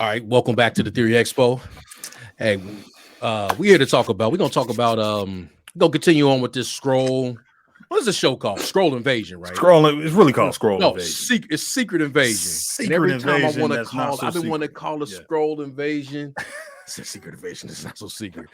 All right, welcome back to the Theory Expo. Hey, we're here to talk about. We're gonna talk about. We're gonna continue on with this scroll. What is the show called? Scroll Invasion, right? Scrolling. It's really called Scroll No, Invasion. it's Secret Invasion. Secret and every time Invasion, I want to that's not call, so I've been wanting to secret. call it Yeah. Scroll Invasion. It's a Secret Invasion. It's not so secret.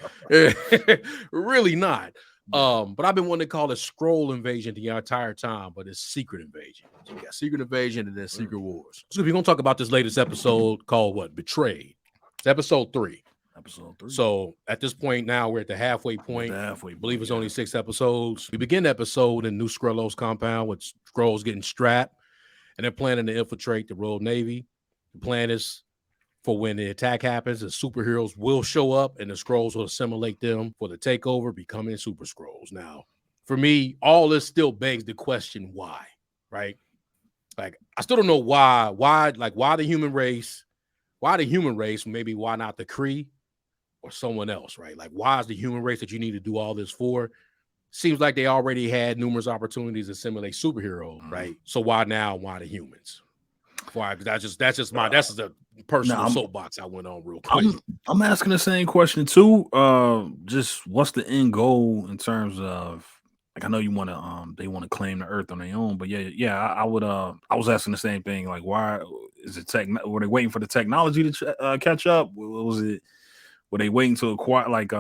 Really not. But I've been wanting to call it Scroll Invasion the entire time, but it's Secret Invasion. So we got Secret Invasion and then Secret Wars. So we're gonna talk about this latest episode called what? Betrayed. It's episode 3. Episode 3. So at this point now, we're at the halfway point. I believe it's only 6 episodes. We begin the episode in New Skrullos compound with Skrulls getting strapped, and they're planning to infiltrate the Royal Navy. The plan is for when the attack happens, the superheroes will show up and the Skrulls will assimilate them for the takeover, becoming Super Skrulls. Now, for me, all this still begs the question why, right? Like, I still don't know why the human race, maybe why not the Kree or someone else, right? Like, why is the human race that you need to do all this for? Seems like they already had numerous opportunities to assimilate superheroes, right? So why now? Why the humans? Why? That's just a personal soapbox I went on real quick. I'm asking the same question too. Just what's the end goal in terms of, like, I know you want to they want to claim the Earth on their own, but I would I was asking the same thing, like, why is it were they waiting for the technology to catch up? Was it, were they waiting to acquire, like,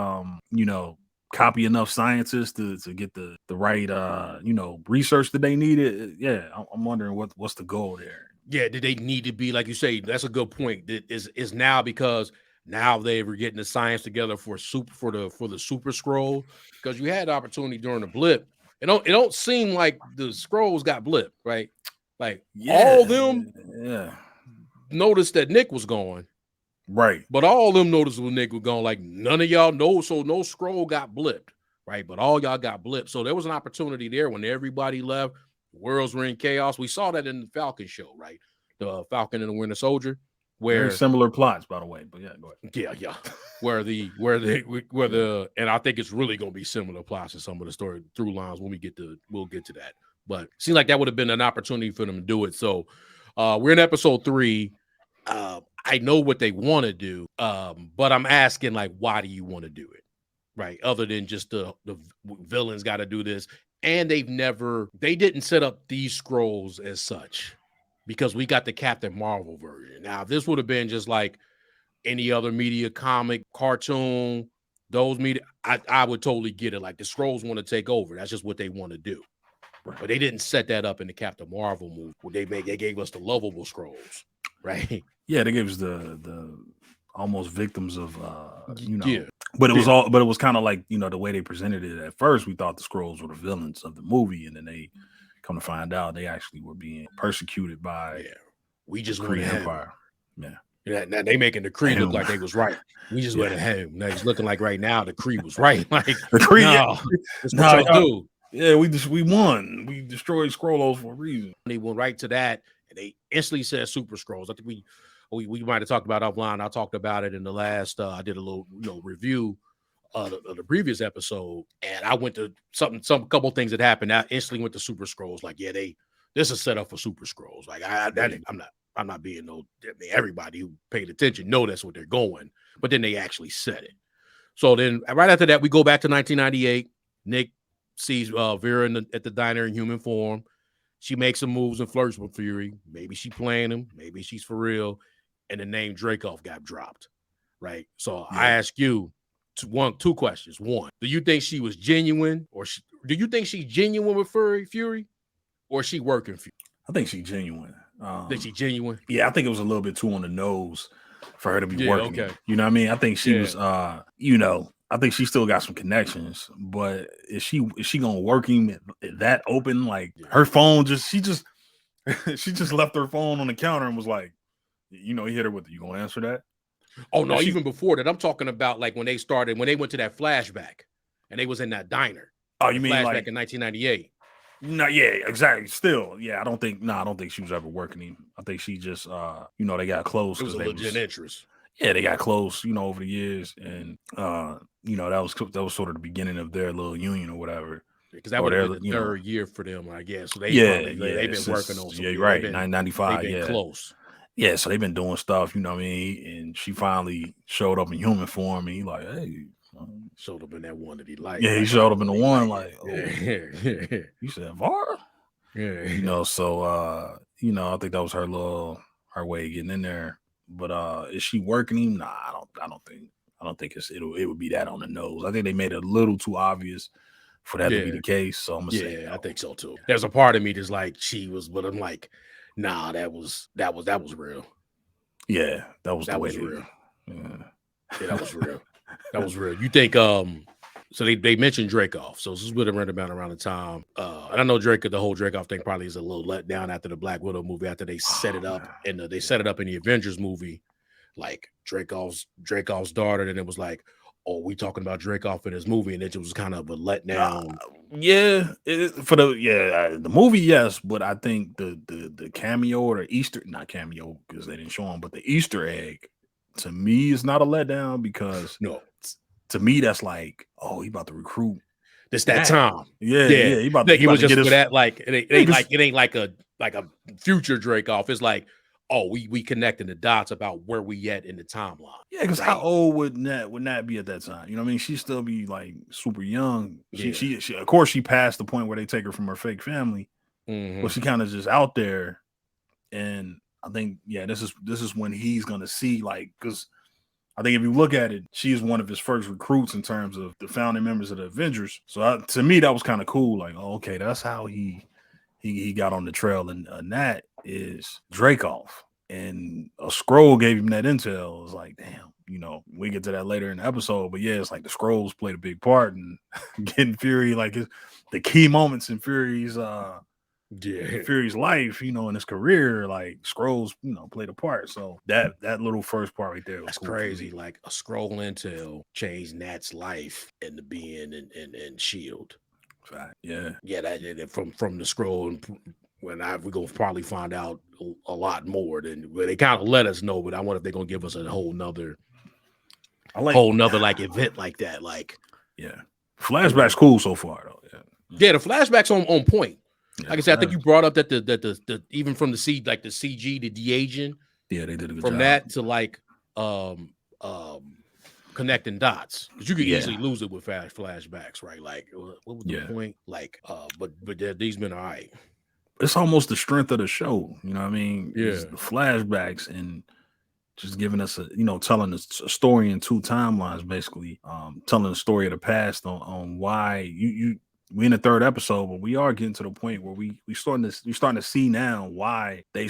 copy enough scientists to get the right research that they needed? I'm wondering what's the goal there. Yeah, did they need to be, like you say? That's a good point. That is now, because now they were getting the science together for the Super Skrull, because you had the opportunity during the blip. It don't seem like the Skrulls got blipped, right? Like, all of them noticed that Nick was gone, right? But all of them noticed when Nick was gone. Like, none of y'all know, so no Skrull got blipped, right? But all y'all got blipped. So there was an opportunity there when everybody left. Worlds were in chaos. We saw that in the Falcon show, right? The Falcon and the Winter Soldier, where very similar plots, by the way. But go Yeah. ahead. where the and I think it's really going to be similar plots in some of the story through lines when we'll get to that. But it seems like that would have been an opportunity for them to do it. So we're in episode 3. I know what they want to do, but I'm asking, like, why do you want to do it, right? Other than just the villains got to do this. And they didn't set up these Skrulls as such, because we got the Captain Marvel version. Now, if this would have been just like any other media, comic, cartoon, those media, I would totally get it. Like, the Skrulls want to take over. That's just what they want to do. Right. But they didn't set that up in the Captain Marvel movie. They gave us the lovable Skrulls, right? Yeah, they gave us the almost victims of But it was kind of like, the way they presented it at first, we thought the Skrulls were the villains of the movie, and then they come to find out they actually were being persecuted by we just the Kree Empire. Yeah, now they making the Kree look like they was right. We just went ahead. Now it's looking like right now the Kree was right. Like, the Kree, that's what y'all do. Yeah, we won. We destroyed Skrullos for a reason. They went right to that, and they instantly said Super Skrulls. I think we might have talked about offline. I talked about it in the last. I did a little review of the previous episode, and I went to some couple things that happened. I instantly went to Super Skrulls. Like, this is set up for Super Skrulls. Like, I'm not being everybody who paid attention know that's what they're going, but then they actually said it. So then right after that, we go back to 1998. Nick sees Vera at the diner in human form. She makes some moves and flirts with Fury. Maybe she's playing him. Maybe she's for real. And the name Dreykov got dropped, right? So I ask you two questions. One, do you think she was genuine, or do you think she's genuine with Fury, or is she working for you? I think she's genuine. Think she's genuine? Yeah, I think it was a little bit too on the nose for her to be working. Okay. You know what I mean? I think she was, I think she still got some connections, but is she gonna work him that open? Like, her phone she just left her phone on the counter and was like, he hit her with it. You gonna answer that? Oh no, even before that, I'm talking about like when they went to that flashback and they was in that diner. Oh, you mean flashback like in 1998? No, yeah, exactly. Still, yeah, I don't think she was ever working him. I think she just they got close It was because a they legit was interest. they got close, over the years, and that was sort of the beginning of their little union or whatever. Because that Or would have their, been the third year for them, I guess. So they yeah, probably they've yeah, been working since on some. yeah, you're Yeah, right, they've 995, been yeah. close. Yeah, so they've been doing stuff, you know what I mean? And she finally showed up in human form, and he like, hey, Showed up in that one that he liked. yeah, he Like, showed up in the he one, liked like, oh, it. you said Var? Yeah. So I think that was her way of getting in there. But is she working him? Nah, I don't think it would be that on the nose. I think they made it a little too obvious for that to be Yeah. the case. So I'm gonna say Yeah, no. I think so too. There's a part of me that's like she was, but I'm like, nah, that was real. Yeah, that was the That way was real. yeah. Yeah, that was real. That was real. You think so they mentioned Dracoff. So this is what around the time. And I know the whole Dracoff thing probably is a little let down after the Black Widow movie, after they set it up and they set it up in the Avengers movie, like Dracoff's daughter, and it was like, oh, we talking about Dracoff in his movie, and it was kind of a letdown. The movie, yes, but I think the cameo or the Easter, not cameo because they didn't show him, but the Easter egg to me is not a letdown because No, to me that's like, oh, he about to recruit. It's that time. Yeah, he about like to, he was just get for that. Like it ain't like a future Dracoff. It's like, oh, we connecting the dots about where we at in the timeline. Yeah, because how old would Nat be at that time? You know what I mean? She'd still be like super young. She of course she passed the point where they take her from her fake family, but she kind of just out there. And I think this is when he's gonna see, like, because I think if you look at it, she is one of his first recruits in terms of the founding members of the Avengers. So to me, that was kind of cool. Like, oh, okay, that's how he got on the trail. And Nat is Dracoff. And a scroll gave him that intel. It was like, damn, we get to that later in the episode. But yeah, it's like the scrolls played a big part in getting Fury, like the key moments in Fury's life, in his career, like scrolls, played a part. So that little first part right there was that's cool, crazy. Like a scroll intel changed Nat's life into being in Shield. Right. Yeah. That from the scroll, and we're gonna probably find out a lot more than they kind of let us know. But I wonder if they're gonna give us a whole nother like event like that. Like, yeah, flashback's cool so far though. Yeah, the flashbacks on point. Like I said, I think you brought up that the even from the CG, the de-aging. Yeah, they did a good from job. that to like connecting dots, because you could easily lose it with flashbacks, right? Like, what was the point? Like, but these men are all right. It's almost the strength of the show, you know what I mean? Yeah, it's the flashbacks and just giving us telling a story in two timelines, basically, telling the story of the past on why we in the third episode, but we are getting to the point where we starting to see now why they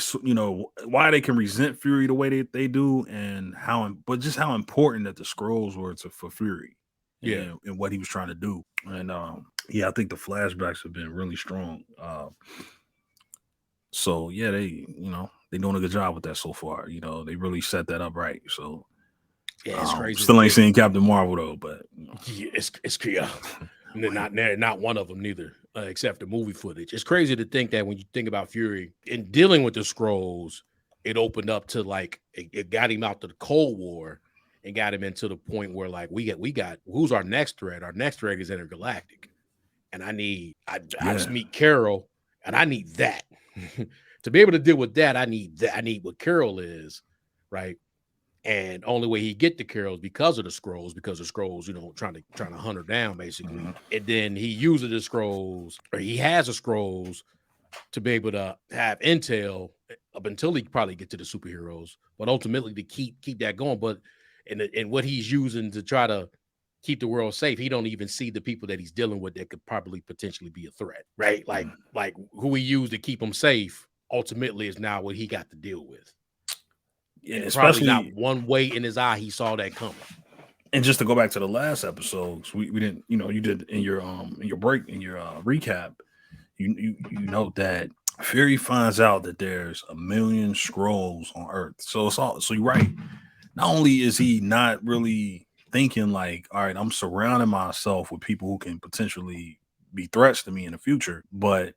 why they can resent Fury the way they do, and how important that the scrolls were for Fury, and what he was trying to do. And I think the flashbacks have been really strong. So yeah, they doing a good job with that so far. They really set that up right. So yeah, it's crazy. Still ain't seen Captain Marvel though, but it's not one of them neither, except the movie footage. It's crazy to think that when you think about Fury in dealing with the scrolls, it opened up to like it got him out to the Cold War and got him into the point where like we got who's our next threat? Our next threat is intergalactic, and I just meet Carol, and I need that. To be able to deal with that, I need what Carol is, right? And only way he get to Carol is because of the scrolls, trying to hunt her down, basically. Mm-hmm. And then he uses the scrolls, or he has the scrolls to be able to have intel up until he probably get to the superheroes, but ultimately to keep that going. But and what he's using to try to keep the world safe, he don't even see the people that he's dealing with that could probably potentially be a threat, right? Like who he used to keep him safe ultimately is now what he got to deal with. Yeah, especially not one way in his eye he saw that coming. And just to go back to the last episodes, we didn't, you did in your break, in your recap, you note that Fury finds out that there's 1 million scrolls on Earth. So you're right. Not only is he not really thinking like, all right, I'm surrounding myself with people who can potentially be threats to me in the future. But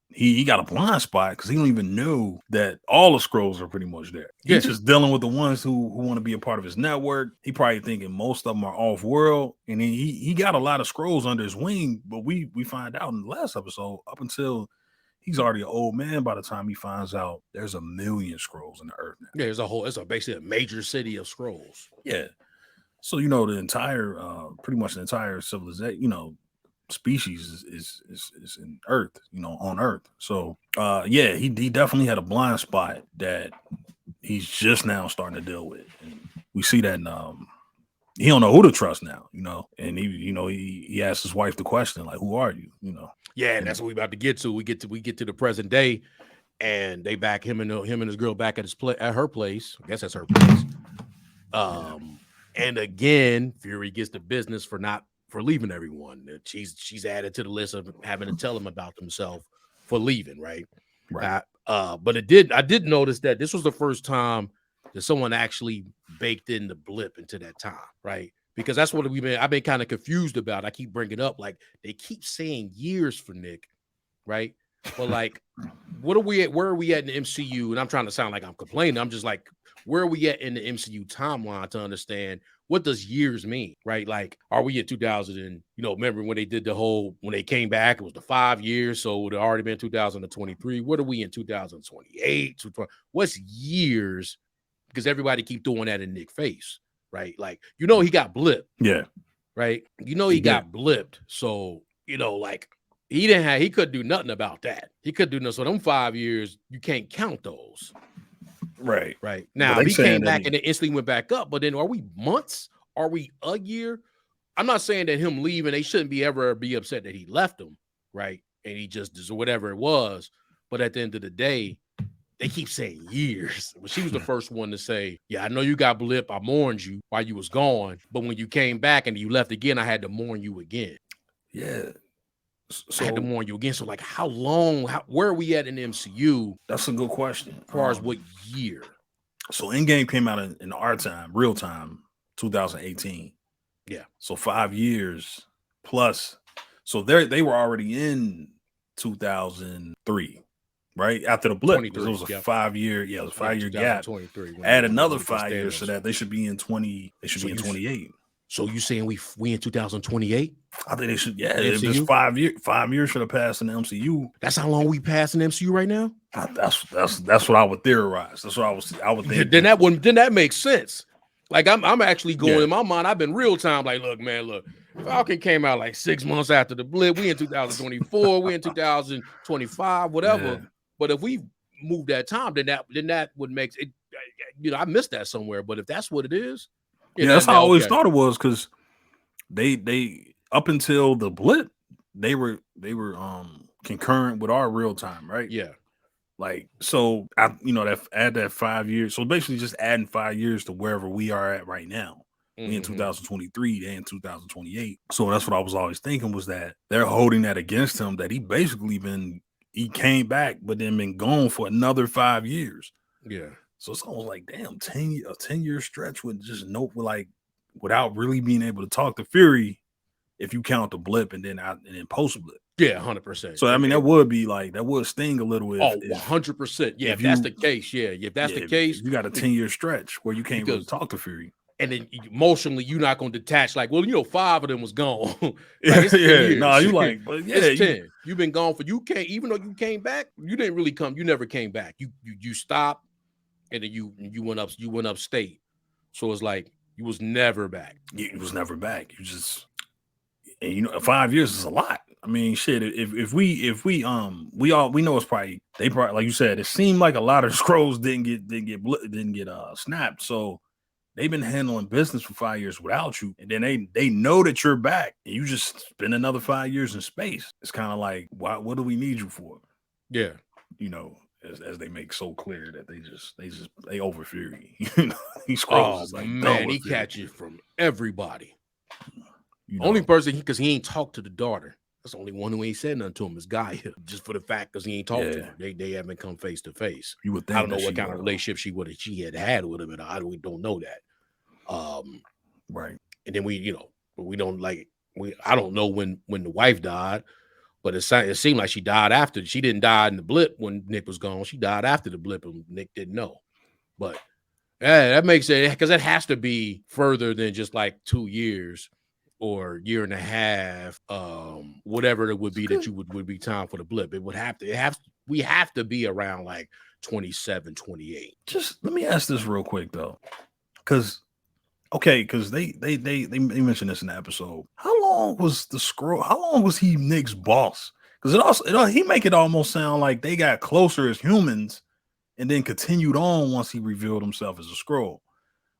he got a blind spot because he don't even know that all the scrolls are pretty much there. Yeah. He's just dealing with the ones who want to be a part of his network. He probably thinking most of them are off world, and he got a lot of scrolls under his wing. But we find out in the last episode, up until he's already an old man by the time he finds out there's 1 million scrolls in the earth now. Yeah, it's basically a major city of scrolls. Yeah. So the entire pretty much the entire civilization, species is in Earth, on Earth. So yeah, he definitely had a blind spot that he's just now starting to deal with. And we see that he don't know who to trust now, and he asked his wife the question, like, who are you? Yeah, and that's what we about to get to. We get to the present day, and they back him and his girl back at her place. I guess that's her place. And again, Fury gets the business for leaving everyone. She's added to the list of having to tell him about himself for leaving, right? Right. But I did notice that this was the first time that someone actually baked in the blip into that time, right? Because that's what I've been kind of confused about. I keep bringing up, like, they keep saying years for Nick, right? But like, where are we at in the MCU? And I'm trying to sound like I'm complaining. I'm just like, where are we at in the MCU timeline to understand what does years mean, right? Like, are we in 2000 and, remember when they did when they came back, it was the 5 years. So it would have already been 2023. What are we in 2028? What's years? Because everybody keep doing that in Nick's face, right? Like, he got blipped. Yeah. Right. He got blipped. So, like, he couldn't do nothing about that. He couldn't do nothing. So them 5 years, you can't count those. Right. Right. Now, he came back and then instantly went back up. But then are we months? Are we a year? I'm not saying that him leaving, they shouldn't ever be upset that he left them. Right. And he just whatever it was. But at the end of the day, they keep saying years. Well, she was the first one to say, yeah, I know you got blip. I mourned you while you was gone. But when you came back and you left again, I had to mourn you again. Yeah. So I had to warn you again. So, like, how long? Where are we at in the MCU? That's a good question. As far as what year? So, Endgame came out in our time, real time, 2018. Yeah. So 5 years plus. So they were already in 2003, right after the blip. It was a 5 year. Yeah, it was a 5 year gap. Add another 5 years to that. They should be in 20. They should be in 28. So you saying we in 2028? I think they should. Yeah, just 5 years. 5 years should have passed in the MCU. That's how long we pass in the MCU right now. That's what I would theorize. That's what I would think. Then that makes sense. Like I'm actually going in my mind. I've been real time. Like, look, Falcon came out like 6 months after the blip. We in 2024. We in 2025. Whatever. Yeah. But if we move that time, then that would make it. I missed that somewhere. But if that's what it is. Yeah, that's how I always thought it was, because they up until the blip, they were concurrent with our real time, right? Yeah. Like, so add that 5 years. So basically just adding 5 years to wherever we are at right now. Mm-hmm. We in 2023, they in 2028. So that's what I was always thinking, was that they're holding that against him, that he came back, but then been gone for another 5 years. Yeah. So it's almost like, damn, a 10-year stretch with just without really being able to talk to Fury, if you count the blip and then post blip. Yeah, 100%. So I mean, that would sting a little. 100%. Yeah, if that's the case. Yeah, if that's the case, you got a 10-year stretch where you can't really talk to Fury. And then emotionally, you're not going to detach. Like, well, 5 of them was gone. Like, you like, but yeah, it's 10. You've been gone you can't, even though you came back, you didn't really come. You never came back. You stopped. And then you went upstate. So it's like you was never back. You was never back. You just, and 5 years is a lot. I mean, shit. If we know it's probably like you said, it seemed like a lot of scrolls didn't get snapped. So they've been handling business for 5 years without you, and then they know that you're back, and you just spend another 5 years in space. It's kind of like, what do we need you for? Yeah, As they make so clear that they over Fury. He scrolls. Oh, like, man, he catches from everybody. Only person, because he ain't talked to the daughter. That's the only one who ain't said nothing to him is Gaia. Just for the fact, because he ain't talked to her. They haven't come face to face. You would think I don't know what kind of relationship she had with him, and we don't know that. Right. And then we don't I don't know when the wife died. But it seemed like she died after. She didn't die in the blip when Nick was gone. She died after the blip, and Nick didn't know. But yeah, that makes it, because it has to be further than just like 2 years or year and a half, whatever it would be that you would be time for the blip. It would have to we have to be around like 27, 28. Just let me ask this real quick though, because they mentioned this in the episode. How long was the scroll? How long was he Nick's boss? Because he make it almost sound like they got closer as humans, and then continued on once he revealed himself as a scroll.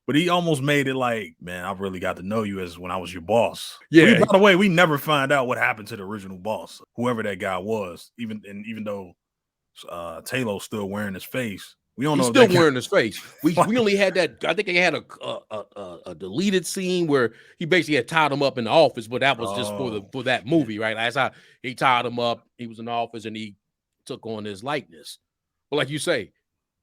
But he almost made it like, man, I really got to know you as when I was your boss. Yeah. By the way, we never find out what happened to the original boss, whoever that guy was. Even though Taylor's still wearing his face, we don't know. He's still wearing his face. We only had that. I think they had a deleted scene where he basically had tied him up in the office, but that was just for that movie, right? That's how he tied him up. He was in the office and he took on his likeness. But like you say,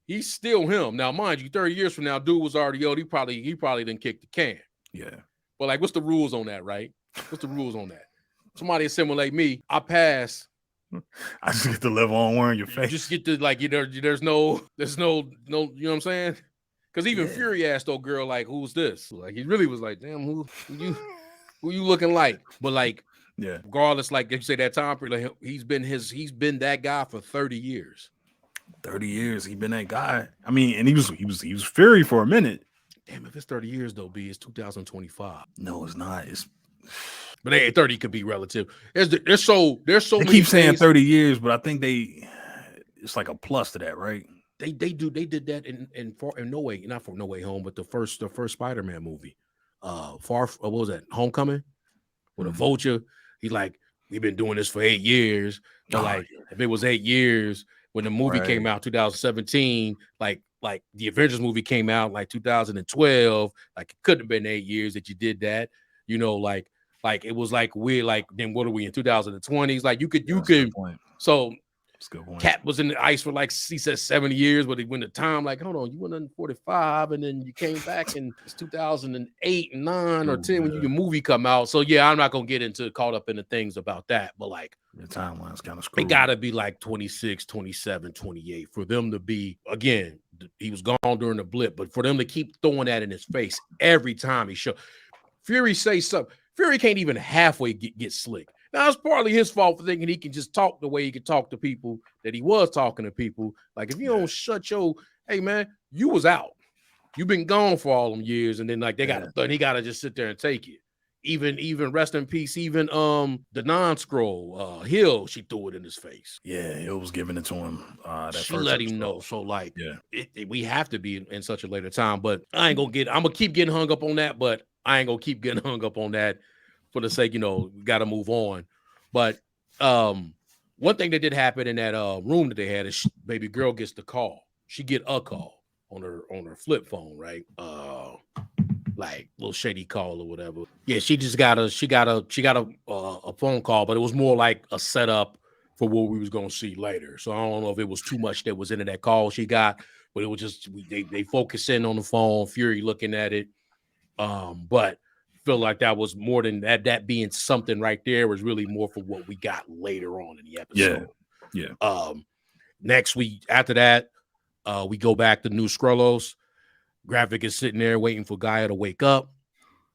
he's still him. Now, mind you, 30 years from now, dude was already old. He probably didn't kick the can. Yeah. But like, what's the rules on that, right? What's the rules on that? Somebody assimilate me, I pass. I just get to live on wearing your face. You just get to like, there's no, you know what I'm saying? Because even Fury asked old girl, like, who's this? Like, he really was like, damn, who you looking like? But like, yeah, regardless, like you say that time period, like, he's been that guy for 30 years. 30 years, he been that guy. I mean, and he was Fury for a minute. Damn, if it's 30 years though, it's 2025. No, it's not. But hey, 30 could be relative. There's so they many keep saying things. 30 years, but I think it's like a plus to that, right? They did that in No Way, not for No Way Home, but the first Spider-Man movie. What was that? Homecoming? With a vulture. He's like, we've been doing this for 8 years. But if it was 8 years when the movie came out 2017, like the Avengers movie came out like 2012, like it couldn't have been 8 years that you did that. You know, like it was like weird. Like then what are we in 2020s? Like you could so. Cap was in the ice for like he said 70 years, but he went to time like, hold on, you went in 45 and then you came back in 2008 and 9 or 10 when your movie come out. So yeah, I'm not gonna get into caught up in the things about that, but like the timeline's kind of screwed. It gotta be like 26, 27, 28 for them to be, again, he was gone during the blip, but for them to keep throwing that in his face every time he showed. Fury say something. Fury can't even halfway get slick. Now, it's partly his fault for thinking he can just talk the way he could talk to people that he was talking to people. Like, if you don't shut your, hey, man, you was out. You've been gone for all them years. And then, like, he got to just sit there and take it. Even rest in peace, even the non-scroll, Hill, she threw it in his face. Yeah, Hill was giving it to him. She let him know. So, like, we have to be in such a later time. But I'm going to keep getting hung up on that. But I ain't going to keep getting hung up on that. For the sake, we got to move on. But one thing that did happen in that room that they had is baby girl gets the call. She get a call on her flip phone, right? Like little shady call or whatever. Yeah, she got a phone call, but it was more like a setup for what we was gonna see later. So I don't know if it was too much that was into that call she got, but it was just they focus in on the phone. Fury looking at it, but. Feel like that was more than that being something right there was really more for what we got later on in the episode. Yeah. Next week after that, we go back to New Skrullos. Graphic is sitting there waiting for Gaia to wake up.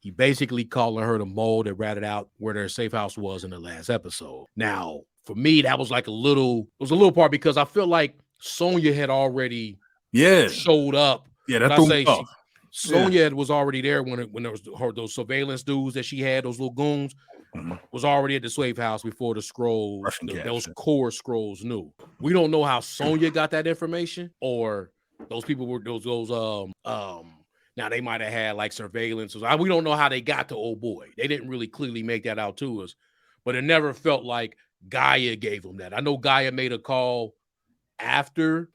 He basically calling her the mole that ratted out where their safe house was in the last episode. Now, for me, that was like a little part because I feel like Sonya had already showed up. Yeah, that threw me off. Sonya was already there when there was those surveillance dudes that she had, those little goons, was already at the safe house before the scrolls, those core scrolls knew. We don't know how Sonya got that information, or those people were those now they might have had like surveillance. We don't know how they got to old boy. They didn't really clearly make that out to us, but it never felt like Gaia gave them that. I know Gaia made a call after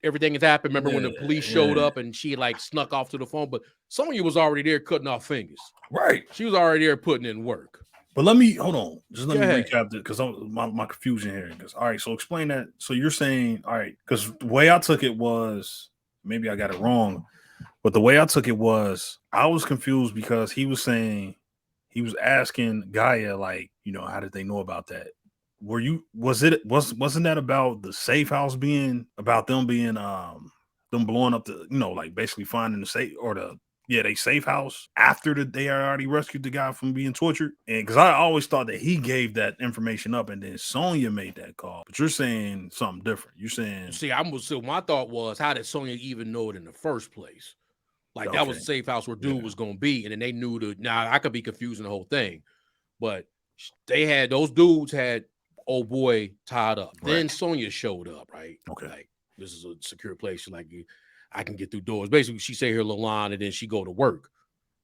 everything has happened. Remember when the police showed up and she like snuck off to the phone, but Sonya was already there cutting off fingers. Right. She was already there putting in work. But let me hold on. Just let me recap this because my confusion here. Because all right, so explain that. So you're saying, all right, because the way I took it was, maybe I got it wrong, but the way I took it was I was confused because he was saying he was asking Gaia, like, how did they know about that? wasn't that about the safe house being about them being them blowing up the, like basically finding the safe or they safe house after they had already rescued the guy from being tortured? And because I always thought that he gave that information up and then Sonya made that call. But you're saying something different. You're saying, so my thought was, how did Sonya even know it in the first place? Like that was the safe house where dude was gonna be, and then they knew now I could be confusing the whole thing, but those dudes had old boy tied up. Right. Then Sonya showed up, right? Okay. Like, this is a secure place. She's like, I can get through doors. Basically, she say her little line and then she go to work.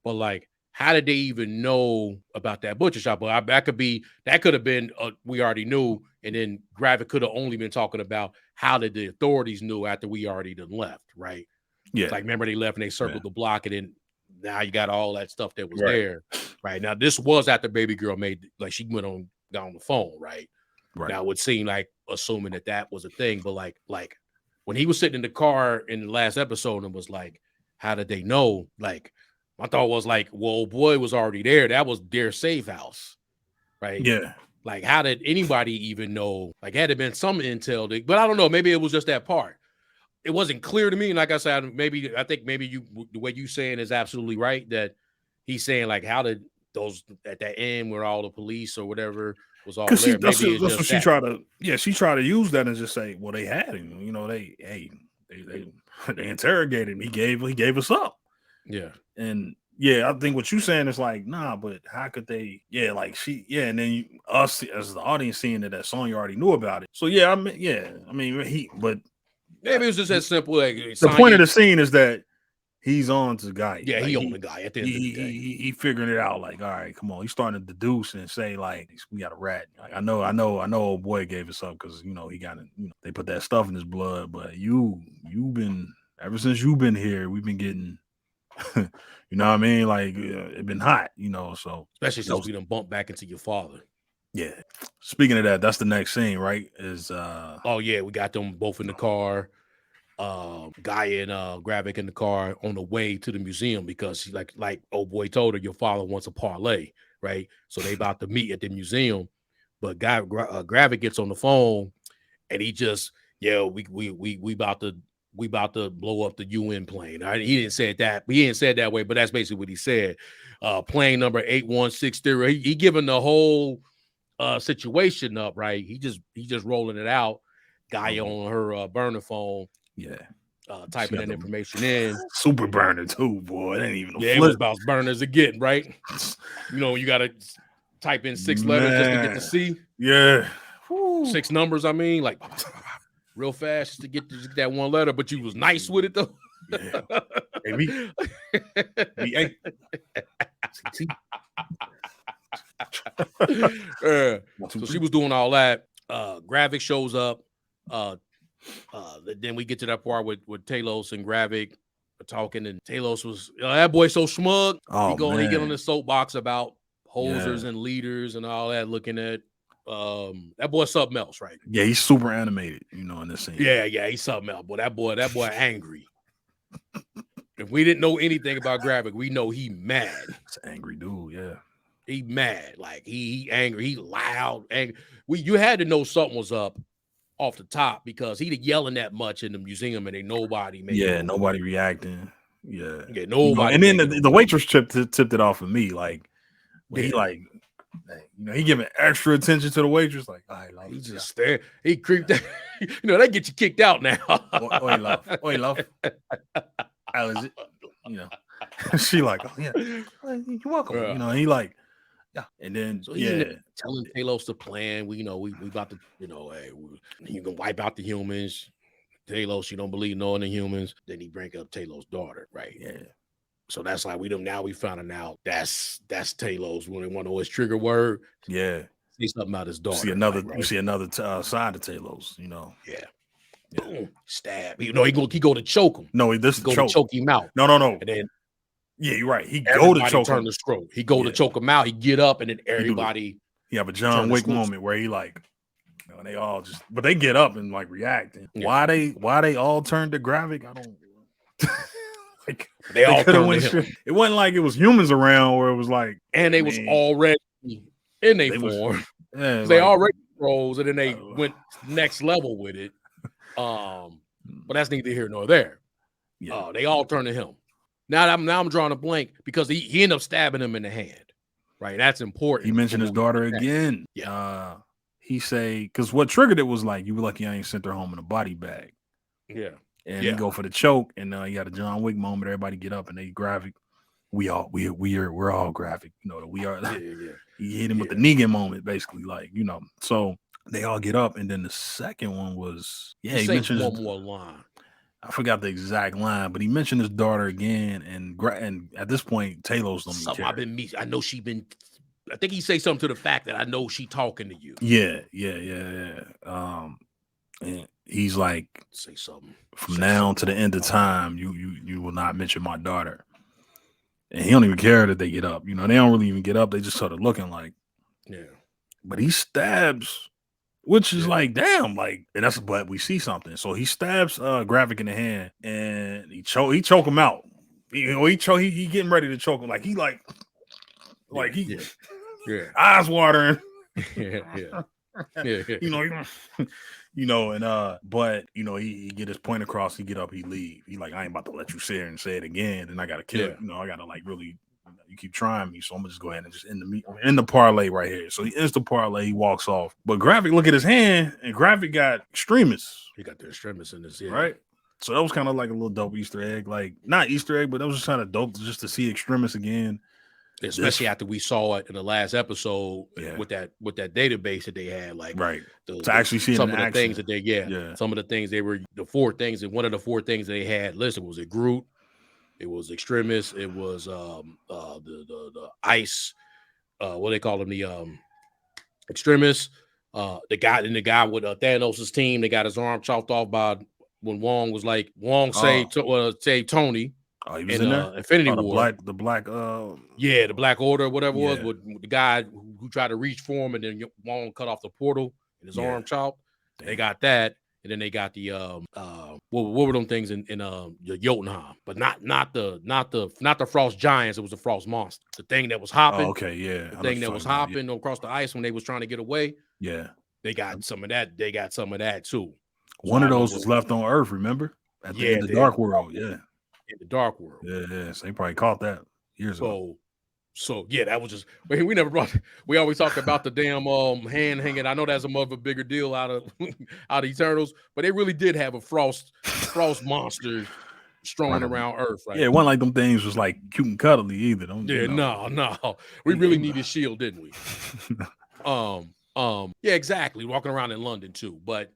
But like, how did they even know about that butcher shop? But that could have been we already knew, and then Gravik could have only been talking about how did the authorities knew after we already done left, right? Yeah. Like, remember they left and they circled the block, and then now you got all that stuff that was there, right? Now this was after baby girl she went on the phone, right? Now it would seem like assuming that was a thing, but like when he was sitting in the car in the last episode and was like, how did they know? Like, my thought was like, well, boy was already there. That was their safe house, right? Yeah. Like, how did anybody even know? Like, had it been some intel, but I don't know. Maybe it was just that part. It wasn't clear to me. And like I said, I think maybe the way you saying is absolutely right, that he's saying like, how did those at that end where all the police or whatever was all there? That's what she tried to. Yeah, she tried to use that and just say, well, they had him. They interrogated him. He gave us up. Yeah, and I think what you're saying is like, nah, but how could they? Yeah, like and then us as the audience seeing that Sonya already knew about it. So maybe it was just as simple. Like, the point of the scene is that he's on to Guy. Yeah, he on the guy at the end of the day. He figuring it out. Like, all right, come on. He's starting to deduce and say, like, we got a rat. Like, I know. Old boy gave us up because he got it. They put that stuff in his blood. But you've been ever since you've been here, we've been getting. You know what I mean? Like, it's been hot. So especially since we done bumped back into your father. Yeah. Speaking of that, that's the next scene, right? Is we got them both in the car. Guy and Gravik in the car on the way to the museum because she like old boy told her your father wants a parlay, right? So they about to meet at the museum, but Gravik gets on the phone and he just we about to blow up the UN plane. He didn't say it that, he didn't say it that way, but that's basically what he said. Plane number 8160. He giving the whole situation up, right? He just rolling it out. Guy on her burner phone. Yeah. Typing that information in. Super burner too, boy. It ain't even it was about as burner as it get, right? You gotta type in 6 letters just to get the C. Yeah. 6 numbers, I mean, like real fast just to get that one letter, but you was nice with it though. Yeah. Hey, so she was doing all that. Gravik shows up. Then we get to that part with Talos and Gravik talking, and Talos was that boy so smug. He get on the soapbox about hosers and leaders and all that, looking at that boy something else, right? Yeah, he's super animated, in this scene. Yeah, he's something else. But that boy angry. If we didn't know anything about Gravik, we know he mad. It's an angry dude, yeah. He mad, like he angry, he loud, angry. You had to know something was up off the top because he yelling that much in the museum and ain't nobody made nobody reacting. Yeah, nobody. And then the waitress tipped it off of me, like he like, he giving extra attention to the waitress, like, all right, love, he just stare. He creeped out. They get you kicked out now. Oi, love. How is it? She like, oh yeah, you're welcome. He like, yeah, and then so telling Talos the plan. We about to, hey, you can wipe out the humans. Talos, you don't believe in the humans. Then he bring up Talos' daughter, right? Yeah. So that's like we found out that's Talos when they want to know his trigger word. Yeah. See something about his daughter. You see another side of Talos. Yeah. Boom, stab. He go to choke him. No, this is to choke him out. No. And then you're right. He go to choke him. The stroke. He go to choke him out. He get up, and then everybody. He have a John Wick moment where he like, they all just, but they get up and like react. Why they all turned to Gravik? I don't. They all turned to him. It wasn't like it was humans around where it was like, and they was already in their form. Yeah, they already Scrolls, and then they went next level with it. But that's neither here nor there. Yeah. They all turn to him. Now I'm drawing a blank because he ended up stabbing him in the hand. Right, that's important. He mentioned his daughter again. Yeah. He say because what triggered it was like, you were lucky I ain't sent her home in a body bag. Yeah. And he go for the choke, and you got a John Wick moment. Everybody get up and they graphic. We're all graphic. You know, we are. He hit him with the Negan moment, basically, like, you know. So they all get up, and then the second one was he mentioned one more line. I forgot the exact line, but he mentioned his daughter again, and at this point, Talos don't even care. I know she been. I think he say something to the fact that I know she talking to you. Yeah. And he's like, say something from now to the end of time, you will not mention my daughter. And he don't even care that they get up. You know, they don't really even get up. They just started looking like, But he stabs, which is like, damn, like, and that's but we see something. So he stabs Graphic in the hand, and he choke him out. He getting ready to choke him. Like he eyes watering. You know, and but you know, he get his point across, he get up, he leave. He like, I ain't about to let you sit here and say it again, and I gotta kill it. You know, I gotta like really, you keep trying me, so I'm gonna just go ahead and just end the parlay right here. So he ends the parlay, he walks off. But Graphic look at his hand, and Graphic got extremists. He got the extremists in his hand. Right. So that was kind of like a little dope Easter egg. Like, not Easter egg, but that was just kind of dope just to see extremists again. Especially after we saw it in the last episode with that database that they had, like to actually see some of the things that some of the things they were the 4 things, and one of the 4 things they had listed was Groot, it was Extremis, it was the ice, what they call them, the Extremis, the guy with Thanos' team, they got his arm chopped off by when Wong was like saved Tony. Oh, he was in there? Infinity War. The black the Black Order, whatever it was, with the guy who tried to reach for him, and then Wong cut off the portal and his arm chopped. Damn. They got that, and then they got the what were them things in the Jotunheim, but not the Frost Giants. It was the Frost Monster, the thing that was hopping. Oh, okay, yeah, the thing that was hopping across the ice when they was trying to get away. Yeah, they got some of that. They got some of that too. One of those was left on Earth. Remember, at the end of the Dark World. Yeah. In the Dark World. Yeah. So they probably caught that years ago. So that was just we never brought. We always talked about the damn hand hanging. I know that's a much of a bigger deal out of Eternals, but they really did have a frost monster strolling around Earth. Right? Yeah, it wasn't like them things was like cute and cuddly either. No. We really needed Shield, didn't we? Yeah, exactly. Walking around in London too, but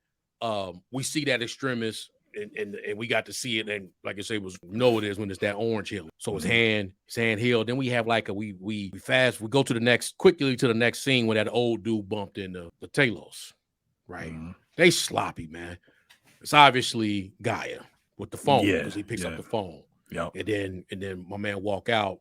we see that Extremis. And we got to see it, and like I say, it is when it's that orange healing. So his hand healed. Then we have like we go to the next scene where that old dude bumped into the Talos, right? Mm-hmm. They sloppy, man. It's obviously Gaia with the phone because he picks up the phone. Yeah, and then my man walk out,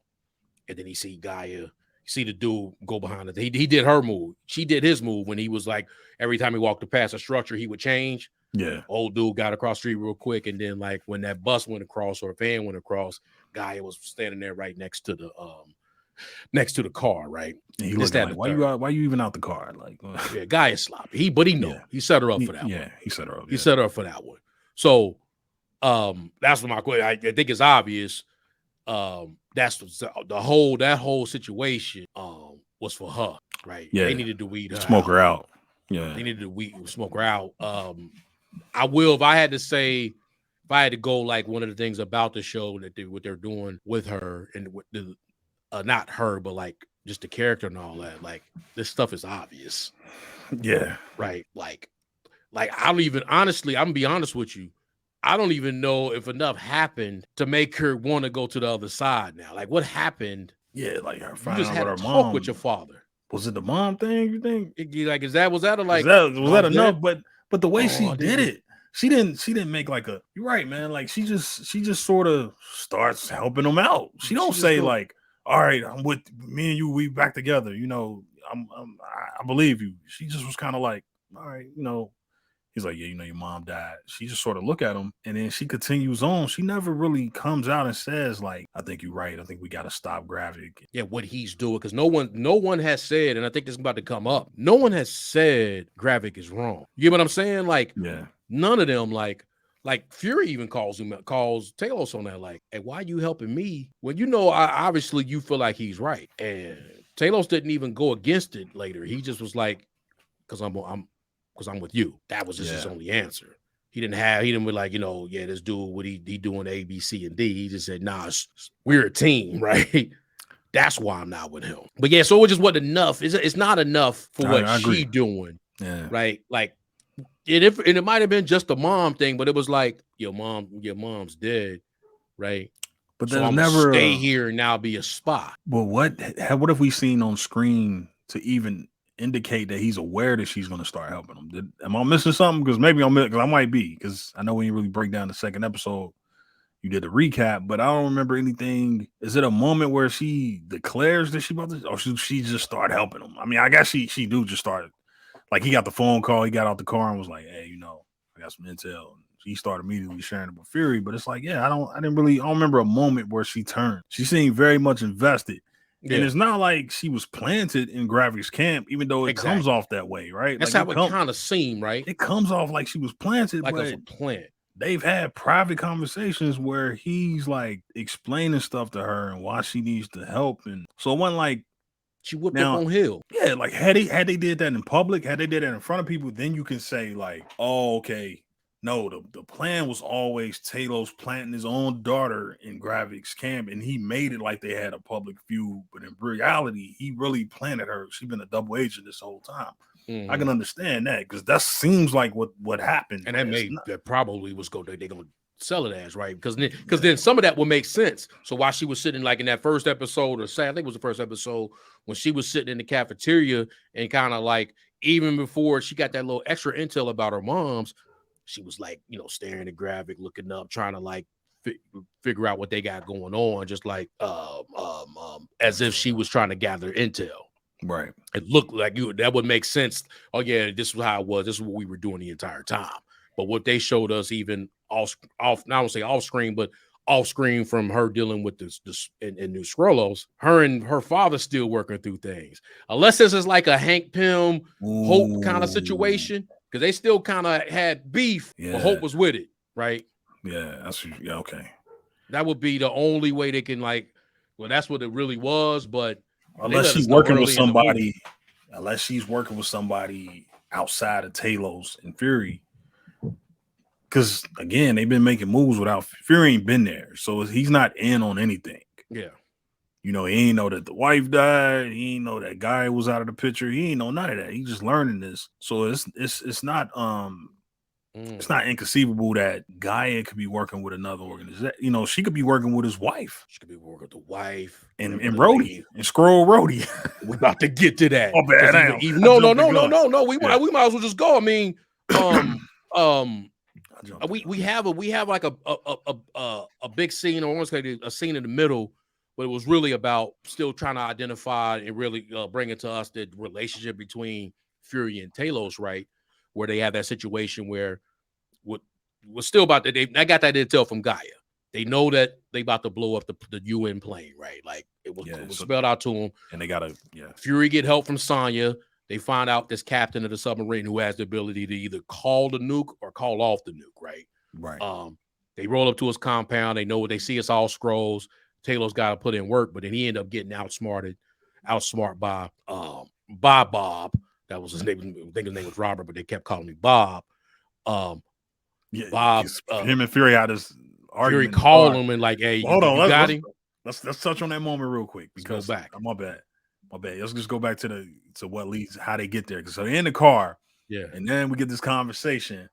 and then he see Gaia. You see the dude go behind it. He did her move. She did his move when he was like every time he walked past a structure, he would change. Yeah, old dude got across the street real quick, and then like when that bus went across or a van went across, Gaia was standing there right next to the car, right? And he looked like, why you even out the car? Like, Gaia sloppy. He set her up for that one. Yeah, he set her up. He set her up for that one. So that's what my question. I think it's obvious. That's that whole situation was for her, right? Yeah, they needed to weed her smoke her out. Yeah, they needed to smoke her out. I will, if I had to go like one of the things about the show that what they're doing with her and with the not her, but like just the character and all that, like this stuff is obvious. Yeah. Right. Like I don't even, honestly, I'm gonna be honest with you. I don't even know if enough happened to make her want to go to the other side now. Like what happened? Yeah, like her you just had to talk with your father. Was it the mom thing? You think? Like, was that enough? But the way she did it, she didn't make like a. You're right, man. Like she just sort of starts helping him out. She don't say like, "All right, I'm with me and you. We back together." You know, I believe you. She just was kind of like, "All right, you know, He's like, yeah, you know, your mom died. She just sort of look at him, and then she continues on. She never really comes out and says, like, I think you're right. I think we got to stop Gravik. Yeah, what he's doing, because no one has said, and I think this is about to come up. No one has said Gravik is wrong. You get what I'm saying? Like, Yeah. none of them, like Fury even calls Talos on that, like, hey, why are you helping me? Well, you know, obviously you feel like he's right. And Talos didn't even go against it later. He just was like, because I'm with you. That was just his only answer. He didn't be like, you know, yeah, this dude, what he doing A, B, C, and D. He just said, nah, we're a team, right? That's why I'm not with him. But yeah, so it just wasn't enough. It's not enough for what she doing. Yeah. Right. Like, it might have been just a mom thing, but it was like, your mom's dead. Right. But so there's I'm never stay here and now be a spy. But what have we seen on screen to even indicate that he's aware that she's going to start helping him? Am I missing something? Because maybe because I might be, because I know we didn't really break down the second episode. You did the recap, but I don't remember anything. Is it a moment where she declares that she about to, or she just started helping him? I mean, I guess she just started. Like, he got the phone call, he got out the car and was like, hey, you know, I got some intel. He started immediately sharing it with Fury, but it's like, yeah, I don't remember a moment where she turned. She seemed very much invested. Yeah. And it's not like she was planted in Gravik's camp, even though it comes off that way, right? That's like, how it kind of seemed, right? It comes off like she was planted, like but it was a plant. They've had private conversations where he's like explaining stuff to her and why she needs to help. And so it wasn't like she whipped up on Hill. Yeah, like had they did that in public, had they did that in front of people, then you can say like, oh, okay. No, the plan was always Talos planting his own daughter in Gravik's camp, and he made it like they had a public feud. But in reality, he really planted her. She's been a double agent this whole time. Mm-hmm. I can understand that, because that seems like what happened. And that probably was they're gonna sell it as, right? Because then some of that will make sense. So while she was sitting like in that first episode, or I think it was the first episode, when she was sitting in the cafeteria and kind of like, even before she got that little extra intel about her mom's, she was like, you know, staring at Gravik, looking up, trying to like figure out what they got going on, just like as if she was trying to gather intel. Right. It looked like that would make sense. Oh yeah, this was how it was. This is what we were doing the entire time. But what they showed us, even off, not I don't say off screen, but off screen from her dealing with this in New Skrullos, her and her father still working through things. Unless this is like a Hank Pym Hope kind of situation, because they still kind of had beef, but Hope was with it, right? Yeah, okay. That would be the only way they can that's what it really was. But unless she's working with somebody, outside of Talos and Fury. Because again, they've been making moves without Fury ain't been there, so he's not in on anything. Yeah, you know, he ain't know that the wife died. He ain't know that guy was out of the picture. He ain't know none of that. He just learning this, so it's not it's not inconceivable that Gaia could be working with another organization. You know, she could be working with his wife. She could be working with the wife and Rhodey and Skrull Rhodey. We're about to get to that. Oh, bad. No. We might as well just go. I mean, we have like a big scene, or almost like a scene in the middle, but it was really about still trying to identify and really bring it to us the relationship between Fury and Talos, right? Where they have that situation where what was still about that. I got that intel from Gaia. They know that they about to blow up the UN plane, right? Like it was spelled out to them, and they gotta Fury get help from Sonya. They find out this captain of the submarine who has the ability to either call the nuke or call off the nuke, right? Right. They roll up to his compound. They know what they see. It's all Skrulls. Talos got to put in work, but then he ended up getting outsmart by Bob. That was his name. I think his name was Robert, but they kept calling me Bob. Bob. Him and Fury had this argument. Fury called him and like, "Hey, hold on, got him." Let's touch on that moment real quick, because go back. My bad. Let's just go back to what leads, how they get there. So they're in the car, and then we get this conversation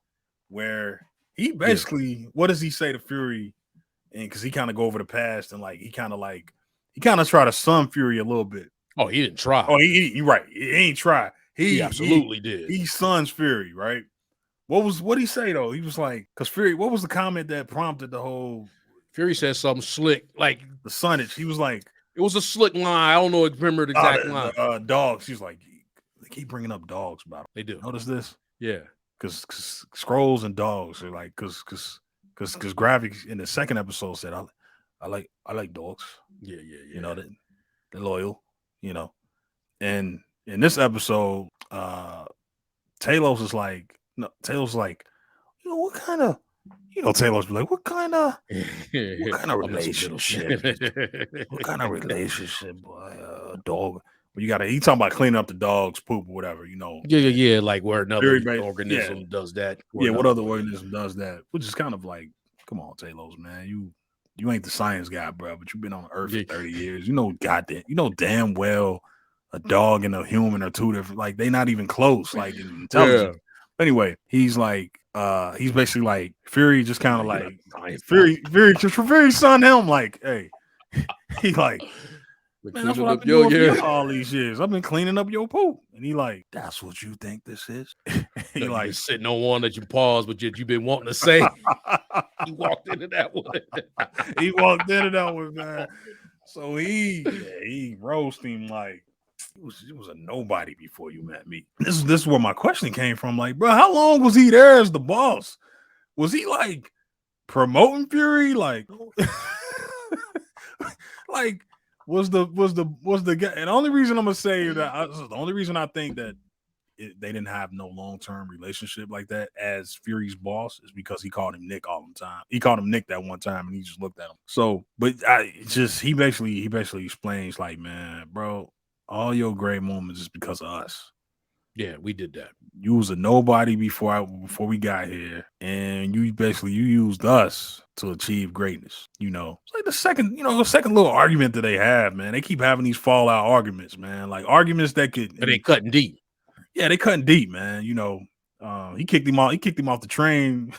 where he basically, what does he say to Fury? And because he kind of go over the past and he kind of try to sun Fury a little bit. Oh, he didn't try. Oh, you're right. He ain't try. He absolutely did. He suns Fury, right? What he say though? He was like, because Fury, what was the comment that prompted the whole? Fury said something slick, like the sunnage. He was like, it was a slick line. I don't remember the exact line. Dogs. She's like, they keep bringing up dogs about him. They do. Notice this? Yeah. because scrolls and dogs are like because graphics in the second episode said I like dogs. Yeah. You know, they're loyal, you know. And in this episode, Talos is like, no, Talos like, you know, what kind of, you know, Talos be like, what kind of relationship? What kind of relationship, boy? Dog. Well, you gotta, he talking about cleaning up the dog's poop or whatever, you know. Yeah. Like where another Very organism does that. Yeah, what other organism does that? Which is kind of like, come on, Talos, man. You ain't the science guy, bro, but you've been on Earth for 30 years. You know, damn well a dog and a human are two different, like they not even close, like in intelligence. But anyway, he's like, he's basically like Fury, just kind of like Fury son him, like, hey, he like, man, that's what I've been doing for you all these years. I've been cleaning up your poop. And he like, that's what you think this is? He like sitting on one that you paused, but you've been wanting to say. He walked into that one. Man. So he roasted him like it was a nobody before you met me. This is where my question came from. Like, bro, how long was he there as the boss? Was he like promoting Fury? Like, like was the guy? And the only reason I'm gonna say that the only reason I think that they didn't have no long-term relationship like that as Fury's boss is because he called him Nick all the time. He called him Nick that one time and he just looked at him. So, but he basically explains like, man, bro, all your great moments is because of us. Yeah, we did that. You was a nobody before we got here, and you used us to achieve greatness. You know, it's like the second little argument that they have, man. They keep having these fallout arguments, man. Like arguments that could, and they cutting deep. Yeah, they cutting deep, man. You know, he kicked him off the train.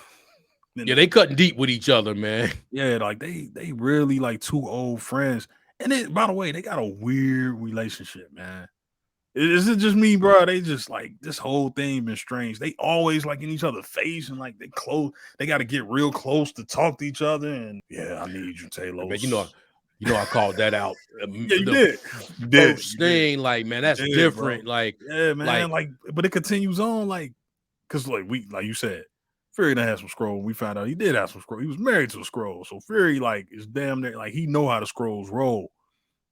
Yeah, they cutting deep with each other, man. Yeah, like they really like two old friends. And then, by the way, they got a weird relationship, man. Is it just me, bro? They just like this whole thing been strange. They always like in each other's face and like they got to get real close to talk to each other. And yeah, I need you, Talos. Man, you know, I called that out. Yeah, you did. First thing, like, man, that's different. Bro. Like, yeah, man, like, but it continues on, like, because like you said, Fury done had some scroll. We found out he did have some scroll. He was married to a scroll, so Fury like is damn near like he know how the scrolls roll.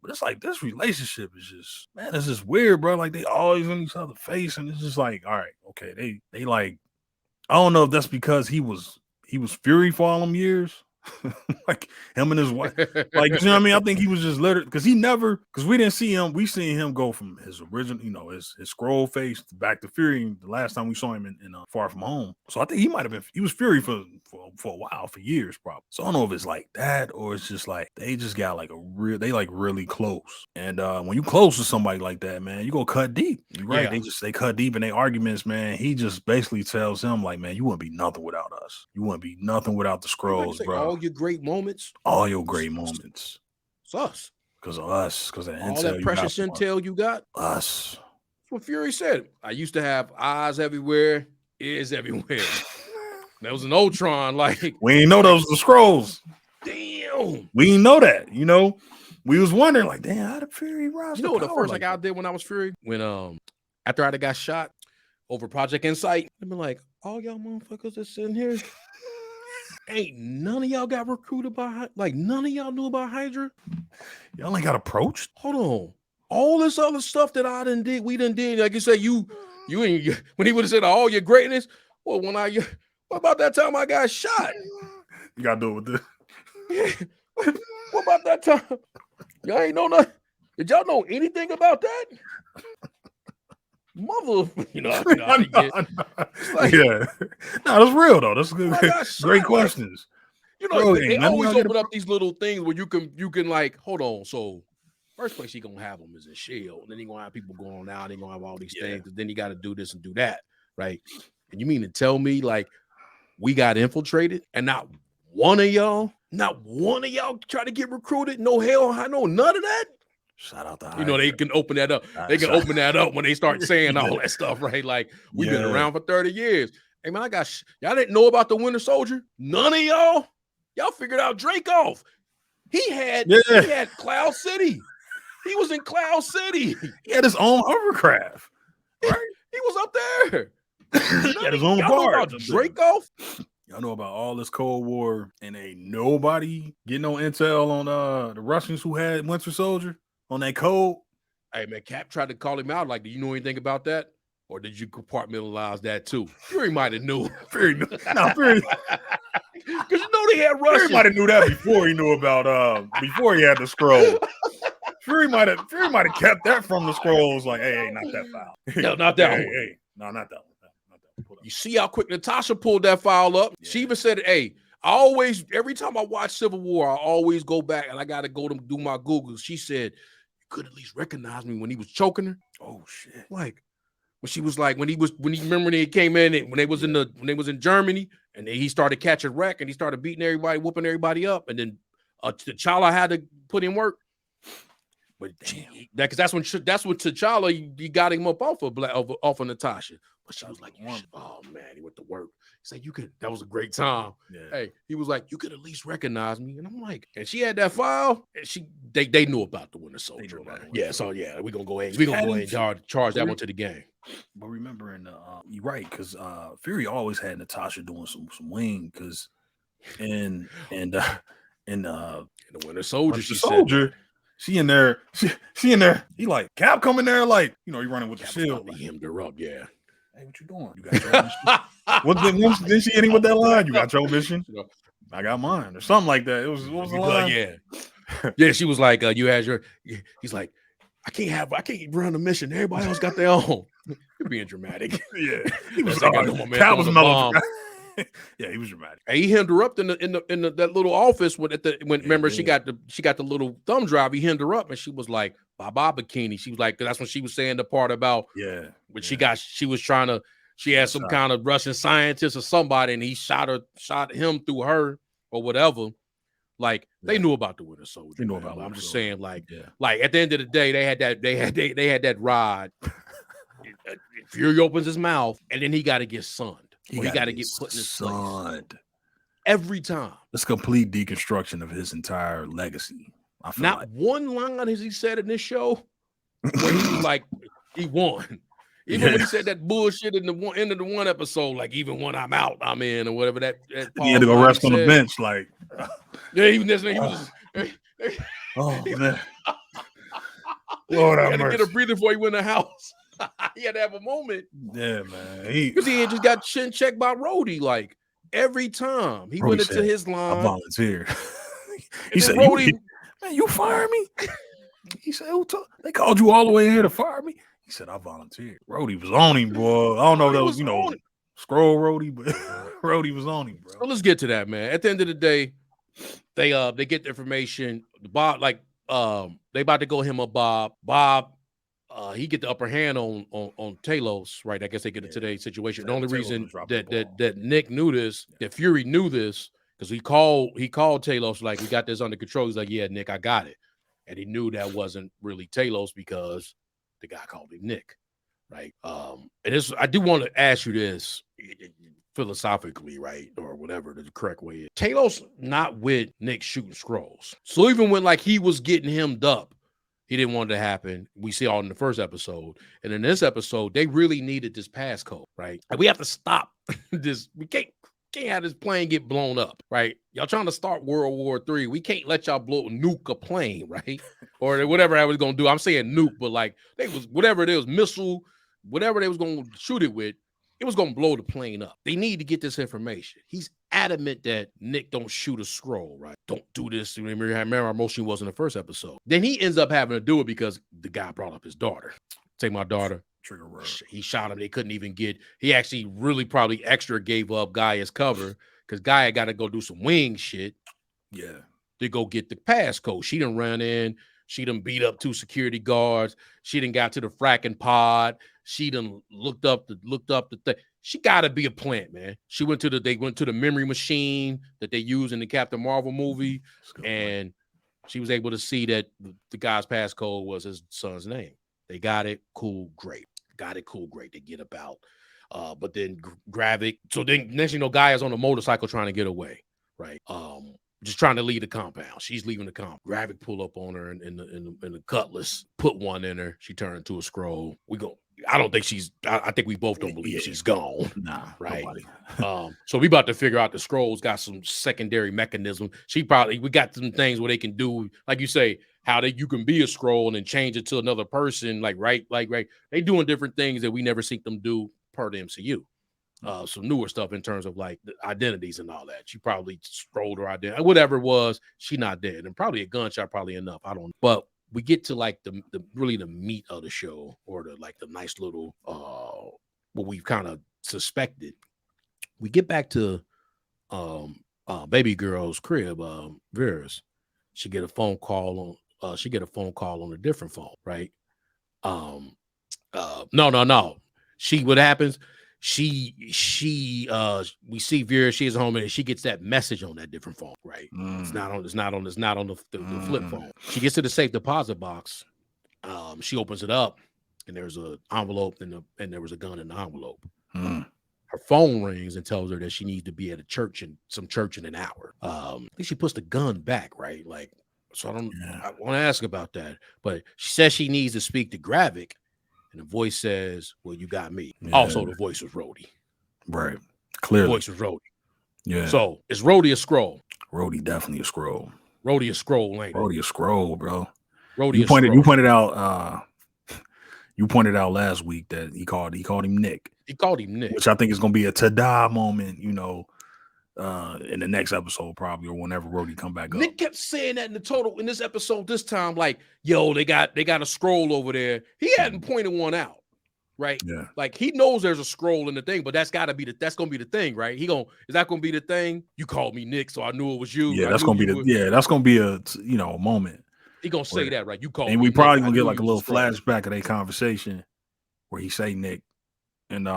But it's like this relationship is just, man, it's just weird, bro. Like they always in each other's face, and it's just like, all right, okay, they like, I don't know if that's because he was Fury for all them years. Like him and his wife, like, you know what I mean? I think he was just literally because we didn't see him. We seen him go from his original, you know, his scroll face back to Fury the last time we saw him in Far From Home. So I think he was Fury for a while, for years probably. So I don't know if it's like that or it's just like they just got like really close. And when you close to somebody like that, man, you go cut deep. You're right. Yeah. They cut deep in their arguments, man. He just basically tells him like, man, you wouldn't be nothing without us. You wouldn't be nothing without the scrolls, bro. All your great moments. All your great moments. It's us. Because of us. Because of all that precious intel you got. Us. That's what Fury said. I used to have eyes everywhere, ears everywhere. That was an Ultron. Like, we ain't know those were the scrolls. Damn. We didn't know that. You know, we was wondering, like, damn, how did Fury rise? You know what the first like I did when I was Fury? When after I got shot over Project Insight, I've been like, all y'all motherfuckers that's sitting here. Ain't none of y'all got recruited by, like, none of y'all knew about Hydra. Y'all ain't got approached. Hold on, all this other stuff that we done did. Like you said, you ain't. When he would have said all your greatness, well, what about that time I got shot? You gotta do it with this. What about that time? Y'all ain't know nothing. Did y'all know anything about that? Mother, you know, like, yeah, no, that's real though. That's good. Great questions. You know, they always open up these little things where you can like, hold on. So first place he gonna have them is in Shield, and then he gonna have people going out. They gonna have all these things, and then you got to do this and do that, right? And you mean to tell me like we got infiltrated, and not one of y'all try to get recruited? No hell, I know none of that. Shout out to you know, they can open that up. They can open that up when they start saying all that stuff, right? Like, we've been around for 30 years. Hey, man, y'all didn't know about the Winter Soldier? None of y'all figured out Dreykov. He had Cloud City. He was in Cloud City. He had his own hovercraft. Right? He was up there. He had his own Y'all know bar. about Draco? Y'all know about all this Cold War, and ain't nobody get no intel on the Russians who had Winter Soldier on that code. Hey man, Cap tried to call him out. Like, do you know anything about that, or did you compartmentalize that too? Fury might have knew. Fury, no, Fury, because you know they had Russians. Fury might have knew that before he knew about before he had the scroll. Fury might have kept that from the scrolls. Like, hey, not that file. No, not that one. Hey, no, not that one. You see how quick Natasha pulled that file up? Yeah. She even said, hey, every time I watch Civil War, I always go back and I got to go to do my Googles. She said, you could at least recognize me when he was choking her. Oh shit. Like, when she was like, when he remember when he came in and when they was in Germany and he started catching wreck and he started beating everybody, whooping everybody up. And then T'Challa had to put in work. But because that's when T'Challa, you got him up off of Natasha. But she was like, oh man, he went to work. He said, that was a great time. Yeah. Hey, he was like, you could at least recognize me. And I'm like, and she had that file, and they knew about the Winter Soldier. Yeah, so yeah, we're gonna go ahead and charge that one to the game. But remember, you're right, because Fury always had Natasha doing some wing, because in the Winter Soldier, she in there. He like Cap coming there, like, he running with the shield. Like, hemmed her up, yeah. Hey, what you doing? You got your mission? Didn't she hit him with that line? You got your mission? I got mine, or something like that. It was what was the line? Yeah. Yeah, she was like, you had your. He's like, I can't run a mission. Everybody else got their own. You're being dramatic. Yeah, he was like, Cap was melodramatic. Yeah, he was dramatic. And he hemmed her up in that little office remember she got the little thumb drive. He hemmed her up and she was like, bye-bye bikini. She was like, that's when she was saying the part about she had some kind of Russian scientist or somebody and he shot him through her or whatever. Like they knew about the Winter Soldier. They knew about I'm just saying, like at the end of the day, they had that rod. Fury opens his mouth and then he got to get sunned. He got to get put in his place every time. It's complete deconstruction of his entire legacy. Not one line has he said in this show where he was like, he won. Even when he said that bullshit in the end of the one episode, like, even when I'm out, I'm in, or whatever that he had to go rest on the bench, like. Yeah, even this he was just, oh man. Lord, he had to get a breather before he went in the house. He had to have a moment. Yeah, man. Because he had just got chin checked by Rhodey, like, every time he went into his line. I volunteer. He said, Rhodey, man, you fire me? He said, they called you all the way in here to fire me? He said, I volunteered. Rhodey was on him, boy. I don't know if that was, scroll Rhodey, but Rhodey was on him, bro. So let's get to that, man. At the end of the day, they get the information. Bob, like, they about to go him up Bob. Bob, he get the upper hand on Talos, right? I guess they get into today's situation. The only reason that Nick knew this, that Fury knew this, because he called Talos, like, we got this under control. He's like, yeah, Nick, I got it. And he knew that wasn't really Talos because the guy called him Nick, right? And this, I do want to ask you this philosophically, right? Or whatever the correct way is. Talos not with Nick shooting scrolls. So even when, like, he was getting hemmed up, he didn't want it to happen. We see all in the first episode. And in this episode, they really needed this passcode, right? And we have to stop this. We can't have this plane get blown up, right? Y'all trying to start World War III. We can't let y'all nuke a plane, right? Or whatever I was going to do. I'm saying nuke, but like, they was, whatever it is, missile, whatever they was going to shoot it with, it was going to blow the plane up. They need to get this information. He's adamant that Nick don't shoot a scroll, right? Don't do this. Remember our motion was in the first episode. Then he ends up having to do it because the guy brought up his daughter. Take my daughter. Trigger word. He shot him. They couldn't even get. He actually really probably extra gave up Gaia's cover because Gaia got to go do some wing shit. Yeah. To go get the passcode. She done ran in. She done beat up 2 security guards. She done got to the fracking pod. She done looked up the thing. She got to be a plant, man. They went to the memory machine that they use in the Captain Marvel movie, and she was able to see that the guy's passcode was his son's name. They got it. Cool, great. They get about. But then Gravik. So then next you know, Gaia's on a motorcycle trying to get away, right? Just trying to leave the compound. She's leaving the compound. Gravik pull up on her in the cutlass, put one in her. She turned into a scroll. I don't think she's. I think we both don't believe she's gone. Nah, right. Nobody. So we about to figure out the scrolls got some secondary mechanism. We got some things where they can do, like you say, how you can be a scroll and then change it to another person. Right. They doing different things that we never seen them do per the MCU. Some newer stuff in terms of like the identities and all that. She probably scrolled her identity, whatever it was. She not dead, and probably a gunshot, probably enough. I don't know. But we get to like the really the meat of the show, or the nice little what we've kind of suspected. We get back to baby girl's crib, Vera's. She get a phone call on a different phone, right? No. What happens? We see Vera, she is home, and she gets that message on that different phone, right? It's not on the flip phone. She gets to the safe deposit box. She opens it up, and there's an envelope and there was a gun in the envelope. Her phone rings and tells her that she needs to be at some church in an hour. I think she puts the gun back, right? Like, so I want to ask about that, but she says she needs to speak to Gravik. And the voice says, "Well, you got me." Yeah. Also, the voice was Rhodey. Right. Clearly. The voice was Rhodey. Yeah. So, is Rhodey a scroll? Rhodey definitely a scroll. Rhodey a scroll, ain't Rhodey a scroll, bro. Rhodey you pointed out last week that he called him Nick. He called him Nick. Which I think is going to be a ta-da moment, in the next episode probably, or whenever Rhodey come back up. Nick kept saying that in this episode this time, like, yo, they got a scroll over there. He hadn't pointed one out, right? Yeah. Like, he knows there's a scroll in the thing, but that's gonna be the thing, right? Is that gonna be the thing? You called me Nick, so I knew it was you. Yeah, that's gonna be a moment. He gonna say that, right? You called and me we probably Nick, gonna get like a little flashback of their conversation where he say Nick. And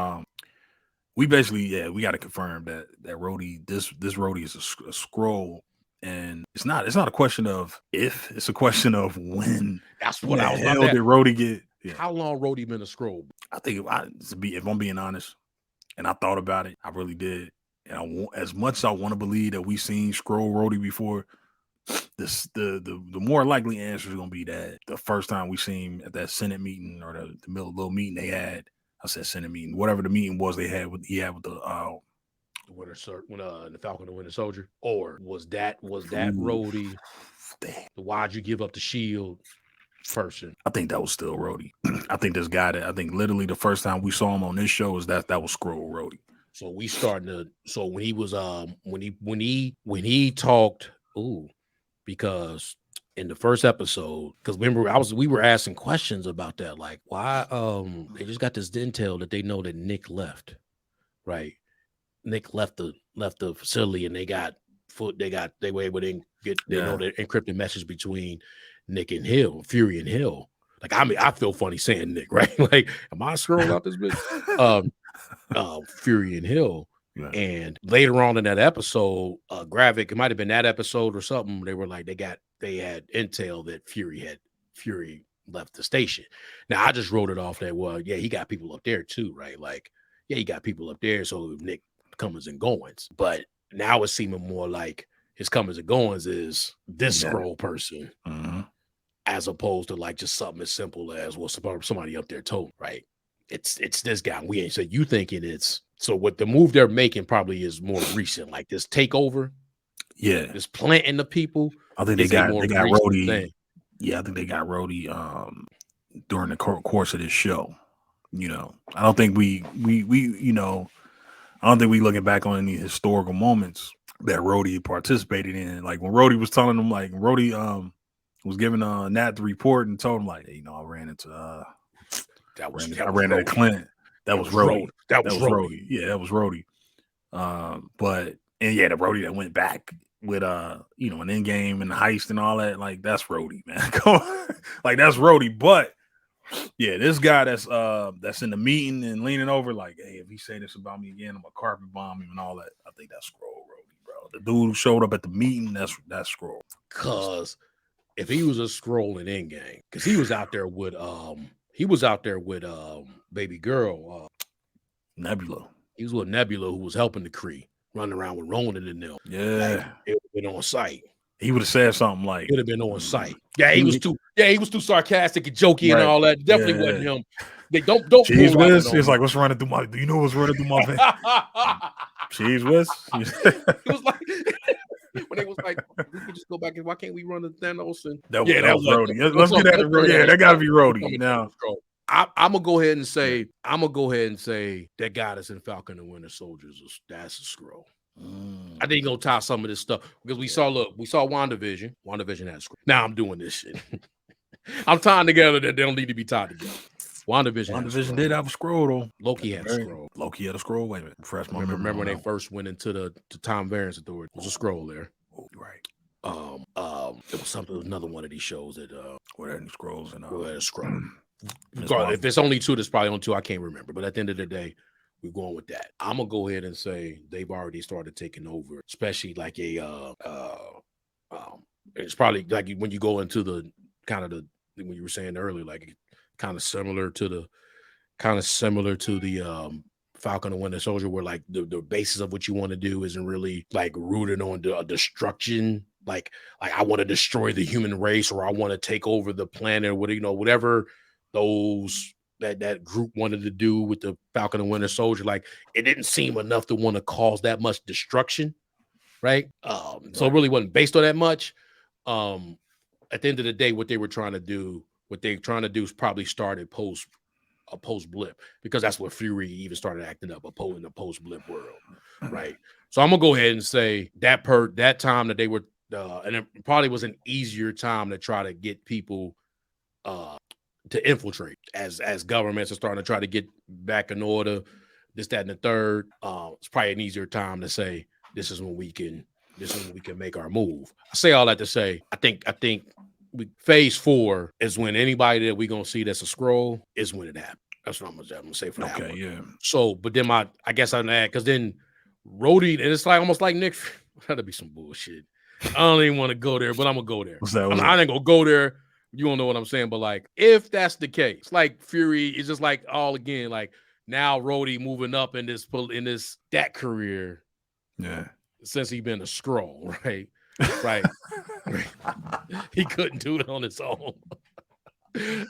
we basically, we got to confirm that Rhodey, this Rhodey is a scroll, and it's not a question of if, it's a question of when. That's what I was about. Did Rhodey get? Yeah. How long Rhodey been a scroll? I think if I'm being honest, and I thought about it, I really did. And as much as I want to believe that we've seen scroll Rhodey before, the more likely answer is gonna be that the first time we seen him at that Senate meeting, or the little meeting they had. I said Senate meeting, whatever the meeting was he had with the the Falcon and Winter Soldier, or was that Rhodey? Why'd you give up the shield person? I think that was still Rhodey. I think this guy I think literally the first time we saw him on this show was that was Scroll Rhodey. So we starting to. So when he was when he talked, because in the first episode, because remember we were asking questions about that, like why they just got this intel that they know that Nick left, right? Nick left the facility, and they were able to get know the encrypted message between Nick and Fury and Hill. Like, I mean, I feel funny saying Nick, right? Like, am I scrolling out this bitch? Fury and Hill. Yeah. And later on in that episode, Gravik, it might have been that episode or something. They were like, they had intel that Fury left the station. Now I just wrote it off that, well, yeah, he got people up there too, right? Like, yeah, he got people up there. So Nick comings and goings, but now it's seeming more like his comings and goings is this scroll person, as opposed to like just something as simple as, well, somebody up there told, right? It's this guy. We ain't. So you thinking it's, so what the move they're making probably is more recent, like this takeover. Yeah, this planting the people. I think they got Rhodey. Yeah, I think they got Rhodey during the course of this show. I don't think we I don't think we looking back on any historical moments that Rhodey participated in. Like when Rhodey was telling them, like Rhodey was giving Nat the report and told him, like, hey, I ran into Clint. That was Rhodey. That was Rhodey. Yeah, that was Rhodey. But the Rhodey that went back with an Endgame and the heist and all that, like, that's Rhodey, man. Come on. Like, that's Rhodey. But yeah, this guy that's in the meeting and leaning over, like, hey, if he say this about me again, I'm gonna carpet bomb him and all that. I think that's Scroll Rhodey, bro. The dude who showed up at the meeting, that's Scroll. Cause if he was a Scroll in Endgame, because he was out there with baby girl Nebula. He was with Nebula, who was helping the Kree, running around with Ronan and them. Yeah, like, it would have been on site. He would have said something like, "It would have been on site." Yeah, he was too sarcastic and jokey and all that. Definitely wasn't him. They don't Cheese pull whiz. Robin It's on like, what's running through my? Do you know what's running through my veins? Cheese whiz. It was like when they was like, we could just go back and why can't we run the Thanos? And that was Rhodey. Let's get that. Yeah, that gotta be Rhodey. Now, I'm gonna go ahead and say, that guy that's in Falcon and Winter Soldier that's a scroll. I think he's gonna tie some of this stuff because we saw WandaVision. WandaVision had a scroll. Now I'm doing this shit. I'm tying together that they don't need to be tied together. WandaVision did have a scroll though. Loki had a scroll. Loki had a scroll. Wait a minute. Fresh my memory. Remember when they first went into the Tom Variance Authority? There was a scroll there. Oh, right. It was something. It was another one of these shows that where there any scrolls and a scroll. If it's only two, there's probably only two. I can't remember. But at the end of the day, we're going with that. I'm gonna go ahead and say they've already started taking over, especially like it's probably like when you go into the kind of when you were saying earlier, like kind of similar to the Falcon and Winter Soldier, where like the basis of what you want to do isn't really like rooted on the destruction. Like I want to destroy the human race, or I want to take over the planet, or whatever those that group wanted to do with the Falcon and Winter Soldier. Like it didn't seem enough to want to cause that much destruction, right? So it really wasn't based on that much. At the end of the day, what they're trying to do is probably started post blip, because that's what Fury even started acting up in the post blip world, right? So I'm gonna go ahead and say that time that they were, and it probably was an easier time to try to get people to infiltrate as governments are starting to try to get back in order, this, that, and the third. It's probably an easier time to say this is when we can make our move. I say all that to say I think phase 4 is when anybody that we're gonna see that's a scroll is when it happens. That's what I'm gonna say for that one. Yeah. So, but then I guess I'm gonna add, because then Rhodey, and it's like almost like Nick. That'd be some bullshit. I don't even want to go there, but I'm gonna go there. I ain't gonna go there. You don't know what I'm saying, but like if that's the case, like Fury is just like all again, like now Rhodey moving up in that career. Yeah. Since he's been a scroll, right? Right. He couldn't do it on his own. You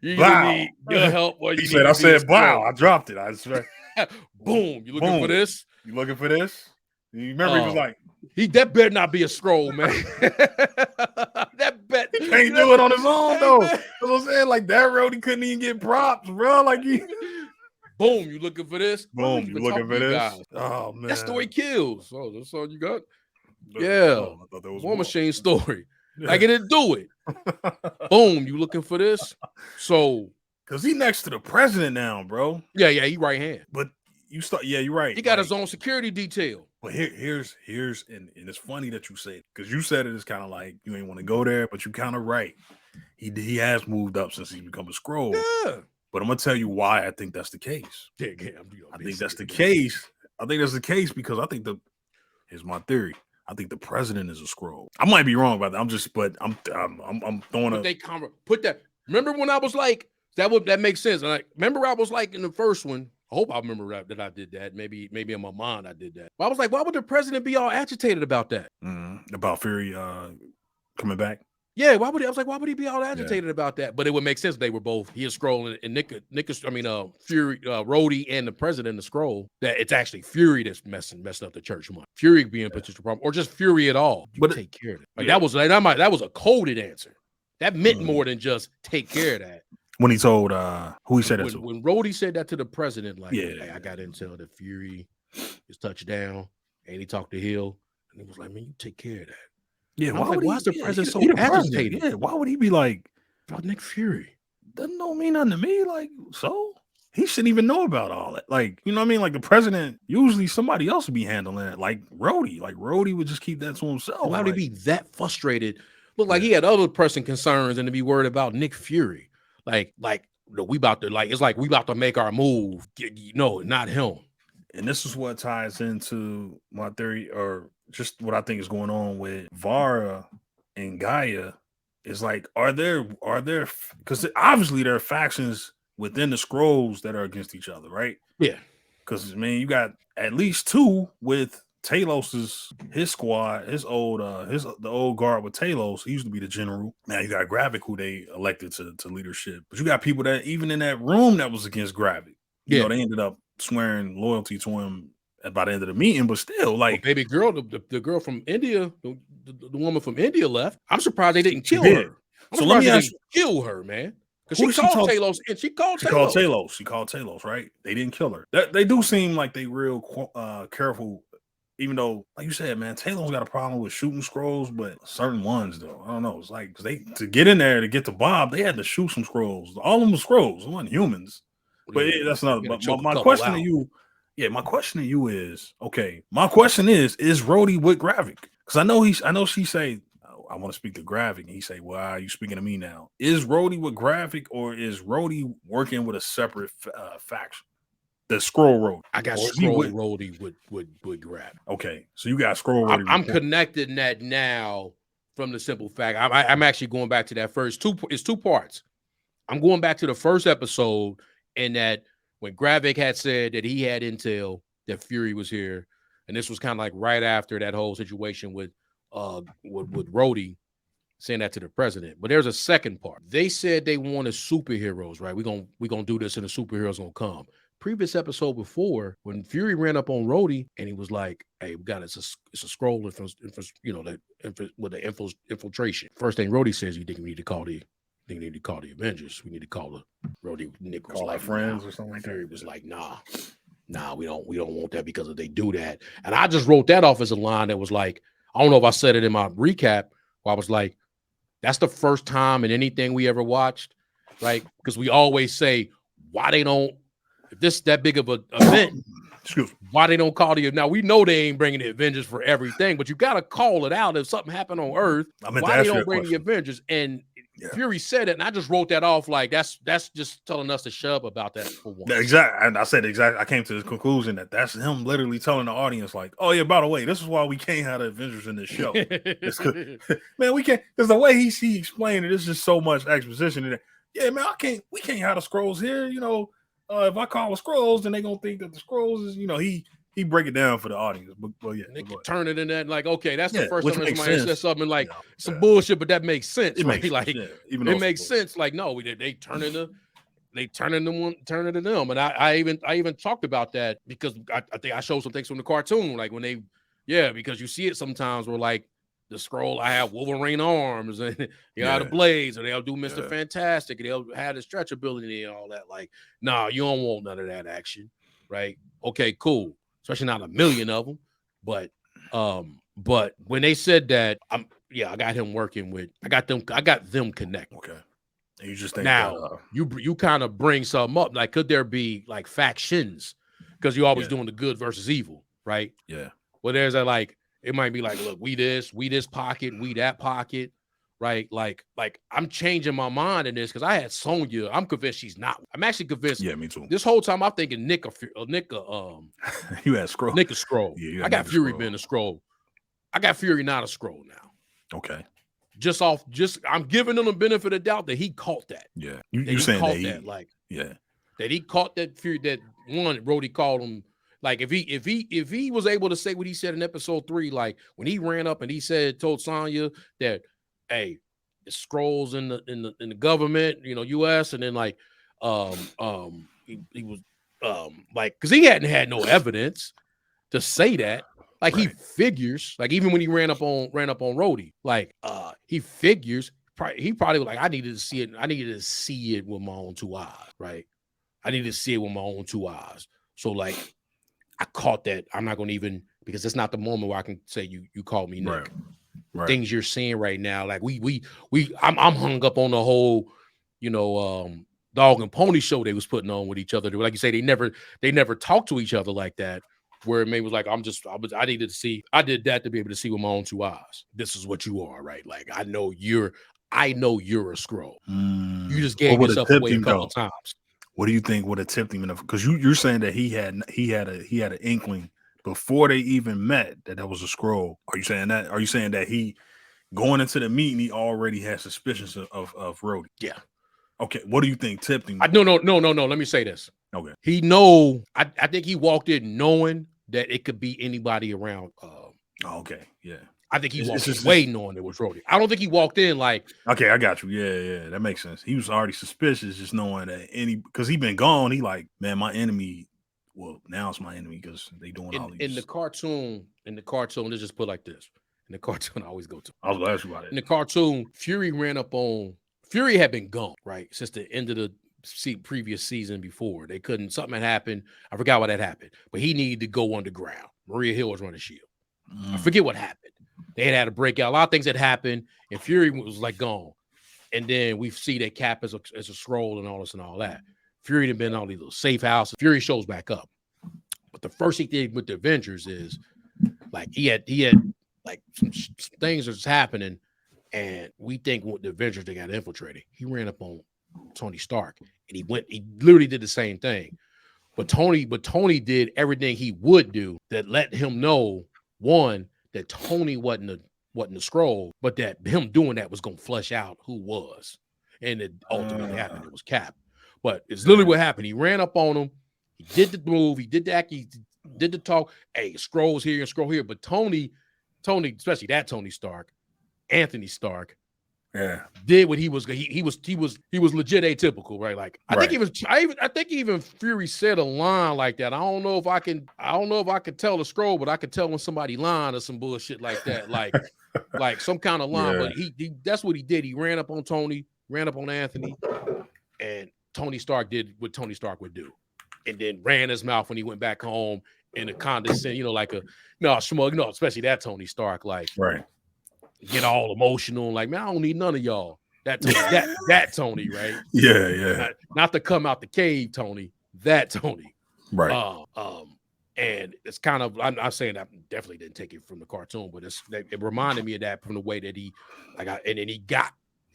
need your help. He said, I said, wow, I dropped it. I swear. Boom. You looking for this? You looking for this? You remember he was like, that better not be a scroll, man. That bet he can't do it on his own, though. That's what I'm saying. Like that road, he couldn't even get props, bro. Like boom, you looking for this? Boom, you looking for this? Guys. Oh man, that story kills. Oh, that's all you got. Yeah, I thought that was War Machine story. Like it didn't do it. Boom, you looking for this? So, because he next to the president now, bro. Yeah, he right hand. But you start. Yeah, you're right. He got his own security detail. But here's and it's funny that you say it, because you said it is kind of like you ain't want to go there, but you kind of right. He has moved up since he's become a scroll. Yeah. But I'm gonna tell you why I think that's the case. Yeah, I think that's the case. I think that's the case because I think here's my theory. I think the president is a scroll. I might be wrong about that. I'm throwing put that. Remember when I was like that makes sense. And remember I was like in the first one. I hope I remember that I did that. Maybe in my mind I did that. But I was like, why would the president be all agitated about that? About Fury coming back? Yeah, why would he be all agitated about that? But it would make sense. They were both, he is scrolling, and Fury, Rhodey and the president of Scroll, that it's actually Fury that's messing up the church money. Fury being a potential problem, or just Fury at all. But take care of it. Like that was a coded answer. That meant more than just take care of that. When he told who he said that to? When Rhodey said that to the president, like, hey, I got intel that Fury is touchdown, and he talked to Hill, and he was like, man, you take care of that. Yeah, why is the president so agitated? Yeah, why would he be like about Nick Fury? Doesn't mean nothing to me. Like, so he shouldn't even know about all that. Like, you know what I mean? Like the president, usually somebody else would be handling it. Like Rhodey. Like Rhodey would just keep that to himself. Why would he be that frustrated? Look like he had other pressing concerns and to be worried about Nick Fury. Like we about to make our move. No, not him. And this is what ties into my theory, or just what I think is going on with Vara and Gaia. Is like, are there because obviously there are factions within the Skrulls that are against each other, right? Yeah. Because man, you got at least two with Talos is his squad, the old guard with Talos. He used to be the general. Now you got Gravik, who they elected to leadership. But you got people that even in that room that was against Gravik. You know, they ended up swearing loyalty to him by the end of the meeting, but still, like, baby girl, the girl from India, the woman from India left. I'm surprised they didn't kill her. So let me ask you, kill her, man. Because she called Talos, and she called Talos. She called Talos, right? They didn't kill her. They do seem like they real careful, even though, like you said, man, Talos got a problem with shooting scrolls, but certain ones, though, I don't know. It's like, to get in there to get to Bob, they had to shoot some scrolls. All of them were scrolls. They weren't humans. But that's not. But my question to you, my question to you is, okay, my question is Rhodey with Gravik? Because I know she say, I want to speak to Gravik, and he say, well, are you speaking to me now? Is Rhodey with Gravik, or is Rhodey working with a separate faction? The Scroll Rhodey. I got Scroll Rhodey with Gravik. Okay, so you got Scroll Rhodey. I'm connecting that now from the simple fact. I'm actually going back to that first it's two parts. I'm going back to the first episode, and that when Gravik had said that he had intel that Fury was here, and this was kind of like right after that whole situation with Rhodey saying that to the president. But there's a second part. They said they wanted superheroes, right? We're gonna do this, and the superheroes gonna come. Previous episode before, when Fury ran up on Rhodey and he was like, "Hey, we got it's a scroll with the infiltration." First thing Rhodey says, "You think we need to call the Avengers? We need to call the Rhodey." Nick was like, friends or something like that. Fury was like, "Nah, we don't want that, because if they do that," and I just wrote that off as a line that was like, I don't know if I said it in my recap, where I was like, that's the first time in anything we ever watched, right? Because we always say, why they don't, if this is that big of an event, why they don't call the, now we know they ain't bringing the Avengers for everything, but you got to call it out if something happened on Earth. Why they don't bring the Avengers? And Fury said it, and I just wrote that off like that's just telling us to shove about that for one. Exactly. And I said exactly. I came to the conclusion that that's him literally telling the audience, like, "Oh yeah, by the way, this is why we can't have the Avengers in this show." Man, we can't, because the way he explained it, it's just so much exposition in it. Yeah, man, we can't have the scrolls here. You know, if I call the scrolls, then they gonna think that the scrolls is, you know, he break it down for the audience, but yeah, they can turn it in that, like, okay, that's the first time somebody says something like some bullshit, but that makes sense. It makes sense. Like, no, they turn it to them, and I even talked about that because I think I showed some things from the cartoon, like when they, because you see it sometimes where like the scroll, I have Wolverine arms and you got the blades, and they'll do Mr. Fantastic, and they'll have the stretch ability and all that. Like, nah, you don't want none of that action, right? Okay, cool. Especially not a million of them, but when they said that, I got him working with, I got them connected. Okay, and you just think now you kind of bring something up, like, could there be like factions? Because you're always doing the good versus evil, right? Yeah. Well, there's a, like, it might be like, look, we this pocket, we that pocket, right? Like I'm changing my mind in this because I had Sonya. I'm convinced she's not. I'm actually convinced. Yeah, me too. This whole time I'm thinking Nick you had Scroll. Nick a Scroll. Yeah, I got Fury being a Scroll. I got Fury not a Scroll now. Okay. I'm giving them the benefit of doubt that he caught that. Yeah. You saying that he caught that Fury, that one Rhodey called him. Like, if he was able to say what he said in episode 3, like when he ran up and he told Sonya that, hey, the scrolls in the government, you know, US, and then like he was like, because he hadn't had no evidence to say that. Like, he figures, like, even when he ran up on Rhodey, like he figures he probably was like, I needed to see it with my own 2 eyes, right? I needed to see it with my own 2 eyes. So like, I caught that. I'm not gonna even, because it's not the moment where I can say you called me Nick. Right. Things you're seeing right now, like I'm hung up on the whole, you know, dog and pony show they was putting on with each other. Like you say, they never talked to each other like that. Where it maybe was like, I needed to see. I did that to be able to see with my own 2 eyes. This is what you are, right? Like, I know you're a scroll. You just gave yourself away a couple of times. What do you think would have tipped him enough? Because you're saying that he had an inkling before they even met that was a scroll. Are you saying that? Are you saying that he, going into the meeting, he already had suspicions of Rhodey? Yeah. Okay. What do you think tipped him? No. Let me say this. Okay. I think he walked in knowing, that it could be anybody around. Okay, yeah. I think he walked just away knowing it was Rhodey. I don't think he walked in like, okay, I got you. Yeah, that makes sense. He was already suspicious, just knowing that because he been gone. He like, man, my enemy. Well, now it's my enemy because they doing all these. In the cartoon, let's just put it like this. In the cartoon, I always go to. I was gonna ask you about it. In the cartoon, Fury ran up on. Fury had been gone, right, since the end of the previous season before. They couldn't. Something had happened. I forgot what had happened, but he needed to go underground. Maria Hill was running Shield. I forget what happened. They had a breakout. A lot of things had happened, and Fury was like gone. And then we see that Cap as a scroll and all this and all that. Fury had been in all these little safe houses. Fury shows back up. But the first thing he did with the Avengers is like he had like some things that's happening, and we think with the Avengers they got infiltrated. He ran up on Tony Stark, and he literally did the same thing. But Tony did everything he would do that let him know, one, that Tony wasn't the scroll, but that him doing that was gonna flush out who was. And it ultimately happened. It was Cap. But it's literally what happened. He ran up on him, he did the move, he did the act, he did the talk. Hey, scrolls here and scroll here. But Tony, especially that Tony Stark, Anthony Stark, did what he was legit atypical, right? Like I think even Fury said a line like that. I don't know if I can tell the scroll, but I could tell when somebody lying or some bullshit like that, like some kind of line. But he that's what he did. He ran up on Tony, ran up on Anthony, and Tony Stark did what Tony Stark would do, and then ran his mouth when he went back home in a condescending, like a smug, especially that Tony Stark, like get all emotional, like, man, I don't need none of y'all. That Tony, right? Yeah. Not to come out the cave, Tony. That Tony, right? And it's kind of, I'm not saying I definitely didn't take it from the cartoon, but it reminded me of that from the way that he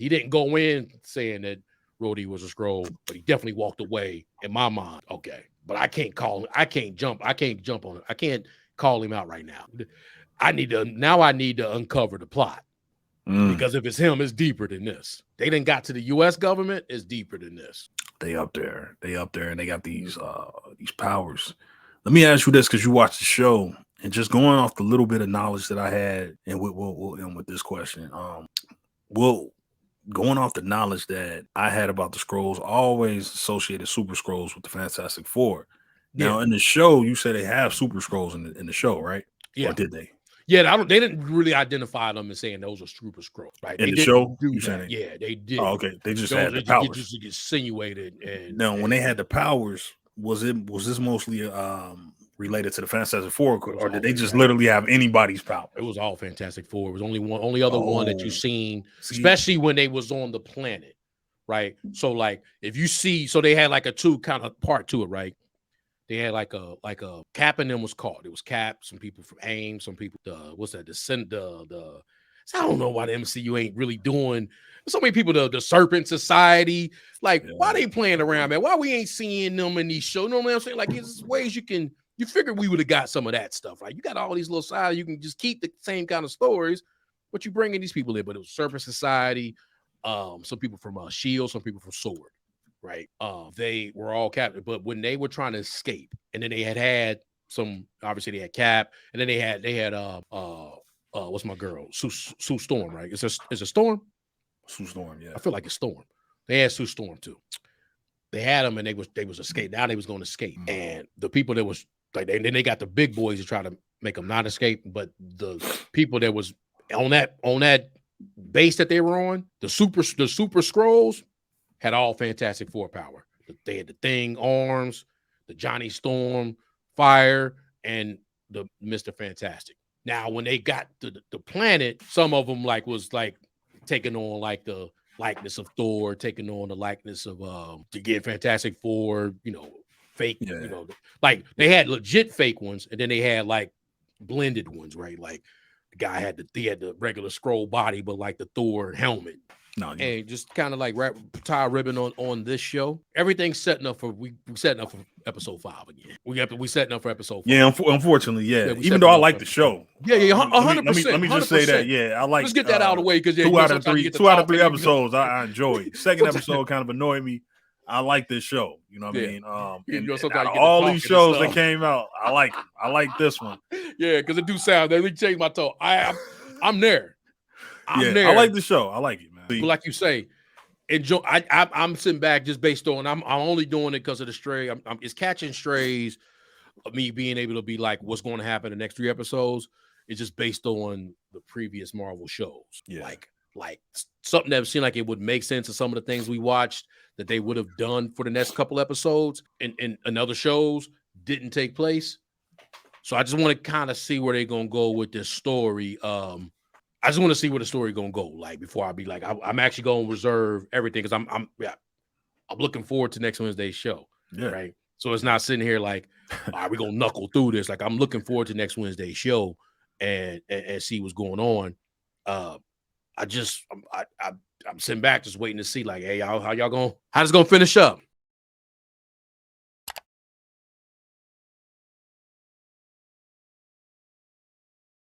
didn't go in saying that Rhodey was a scroll, but he definitely walked away in my mind. Okay, but I can't jump on it. I can't call him out right now. I need to uncover the plot because if it's him, it's deeper than this. They didn't got to the U.S. government, it's deeper than this. They up there, and they got these powers. Let me ask you this, because you watched the show, and just going off the little bit of knowledge that I had, and we'll end with this question. Going off the knowledge that I had about the Skrulls, always associated Super Skrulls with the Fantastic Four. Now, in the show, you said they have Super Skrulls in the show, right? Yeah. Or did they? Yeah, they didn't really identify them as saying those are Super Skrulls, right? In the show, you saying? Yeah, they did. Oh, okay. They just had the powers. Just insinuated. And now, when they had the powers, was this mostly related to the Fantastic Four, or did they just literally have anybody's power? It was all Fantastic Four. It was only other one that you've seen, especially when they was on the planet, right? So like if you see, so they had like a two kind of part to it, right? They had like a Cap and them was caught. It was Cap, some people from AIM, some people I don't know why the MCU ain't really doing so many people, the Serpent Society. Like, why they playing around, man? Why we ain't seeing them in these shows? You know what I'm saying? Like, there's ways you figure we would have got some of that stuff, right? You got all these little sides, you can just keep the same kind of stories, but you bringing these people in. But it was Serpent Society, some people from Shield, some people from Sword, right? They were all captive, but when they were trying to escape, and then they had some, obviously they had Cap, and then they had what's my girl? Sue Storm, right? Is it Storm? Sue Storm, yeah. I feel like it's Storm. They had Sue Storm too. They had them, and they was escape. Now they was going to escape, and the people that was like, then they got the big boys to try to make them not escape. But the people that was on that base that they were on, the super Skrulls had all Fantastic Four power. They had the Thing arms, the Johnny Storm fire, and the Mr. Fantastic. Now, when they got to the planet, some of them was taking on like the likeness of Thor, taking on the likeness of to get Fantastic Four, fake, like they had legit fake ones, and then they had like blended ones, right? Like the guy had the regular Skrull body, but like the Thor helmet. And just kind of like tie a ribbon on this show. Everything's setting up for we setting up for episode 5 again. We setting up for episode 5. Yeah, unfortunately, yeah. Even though I like the show. Yeah, 100%. Let me just say that. Yeah, I like. Let's get that out of the way because 2 out of 3 episodes I enjoyed. Second episode kind of annoyed me. I like this show. You know what Yeah. I mean? You And know, out sometimes of you get to all talking these and shows that stuff. came out, I like it. I like this one. Yeah, because it do sound. Let me change my tone. I'm there. I'm Yeah, I there. like the show. I like it, man. But like you say, enjoy. I'm sitting back just based on. I'm only doing it because of the stray. It's catching strays. Of me being able to be like, what's going to happen in the next 3 episodes is just based on the previous Marvel shows. Yeah. Like something that seemed like it would make sense of some of the things we watched that they would have done for the next couple episodes and other shows didn't take place. So I just want to kind of see where they're gonna go with this story. I just want to see where the story gonna go. Like before I be like, I'm actually gonna reserve everything because I'm looking forward to next Wednesday's show. Yeah. Right. So it's not sitting here like, all right, we're gonna knuckle through this. Like I'm looking forward to next Wednesday's show and see what's going on. I'm sitting back just waiting to see like, hey, y'all, how's this gonna finish up?